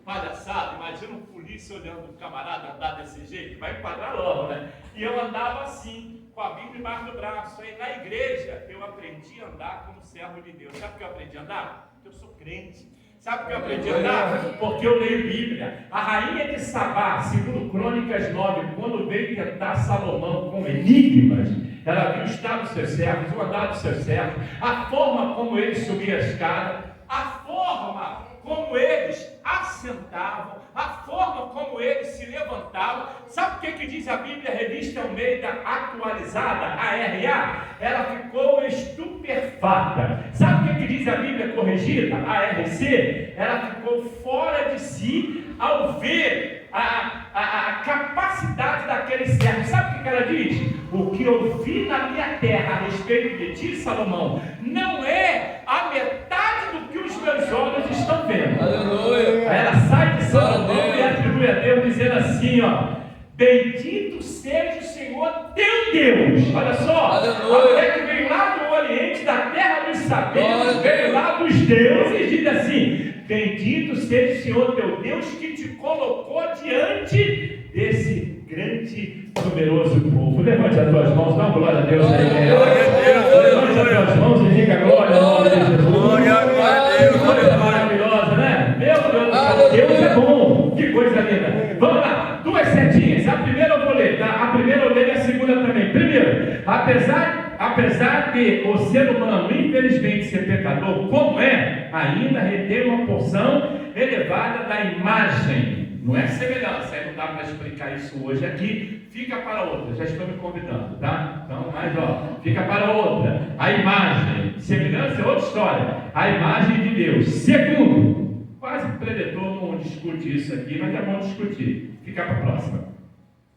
Palhaçada, imagina um polícia olhando o camarada andar desse jeito, vai enquadrar logo, né? E eu andava assim, com a Bíblia embaixo do braço. Aí na igreja eu aprendi a andar como servo de Deus. Sabe por que eu aprendi a andar? Porque eu sou crente. Sabe por que eu aprendi a andar? Porque eu leio Bíblia. A rainha de Sabá, segundo Crônicas 9, quando veio tentar Salomão com enigmas, ela viu o estado dos seus servos, o andar dos seus servos, a forma como eles subiam a escada, a forma como eles assentavam, a forma como eles se levantavam. Sabe o que diz a Bíblia, Revista Almeida atualizada, ARA? Ela ficou estupefata. Sabe o que diz a Bíblia corrigida, ARC? Ela ficou fora de si ao ver a capacidade daquele servo, sabe o que ela diz? O que eu vi na minha terra a respeito de ti, Salomão, não é a metade do que os meus olhos estão vendo. Aleluia. Aí ela sai de Salomão e atribui a Deus, dizendo assim, ó: bendito seja o Senhor teu Deus. Olha só, Aleluia. a mulher que veio lá do Oriente, da terra dos saberes, veio lá dos deuses, e diz assim: bendito seja o Senhor teu Deus, que te colocou diante desse grande, numeroso povo. Levante as tuas mãos, dá uma glória a Deus aí. Levante as tuas mãos e diga glória ao nome de Jesus. Glória a Deus. Coisa maravilhosa, né? Meu Deus do céu, Deus é bom. Que coisa linda. Vamos lá, duas setinhas. A primeira eu vou ler, tá? A primeira eu leio e a segunda também. Primeiro, apesar de o ser humano infelizmente ser pecador, como é, ainda retém uma porção elevada da imagem. Não é semelhança, aí não dá para explicar isso hoje aqui. Fica para outra, já estou me convidando, tá? Então, mas ó, fica para outra. A imagem, semelhança é outra história. A imagem de Deus. Segundo, quase o preletor não discute isso aqui, mas é bom discutir. Fica para a próxima.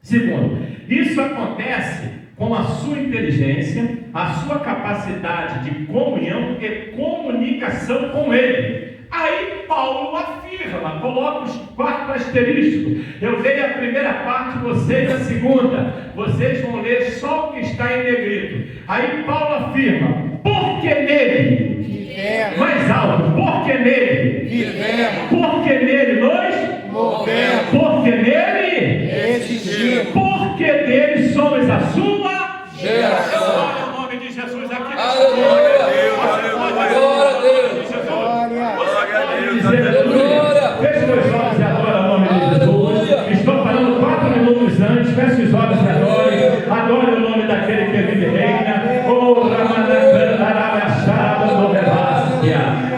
Segundo, isso acontece com a sua inteligência, a sua capacidade de comunhão e comunicação com Ele. Aí Paulo afirma, coloca os 4 asteriscos. Eu leio a primeira parte, vocês a segunda. Vocês vão ler só o que está em negrito. Aí Paulo afirma: porque nele Vivemos, mais alto, porque nele vivemos, porque nele nós movemos, porque nele existimos. porque dele somos a sua Geração. Glória ao nome de Jesus aqui. Aleluia. Glória a Deus. Feche os olhos e adora o nome de Jesus. Estou falando 4 minutos antes. Feche os olhos e adore. Adore o nome daquele que vive e reina.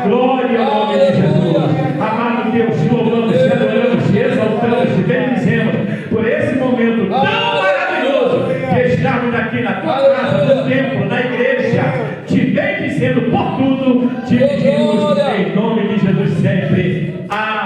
Glória ao nome de Jesus. Amado Deus, te louvamos, te adoramos, te exaltamos, te bendizemos por esse momento tão maravilhoso que estamos aqui na tua casa, no templo, na igreja, te bendizendo por tudo, te pedimos em nome de Jesus sempre. Amém.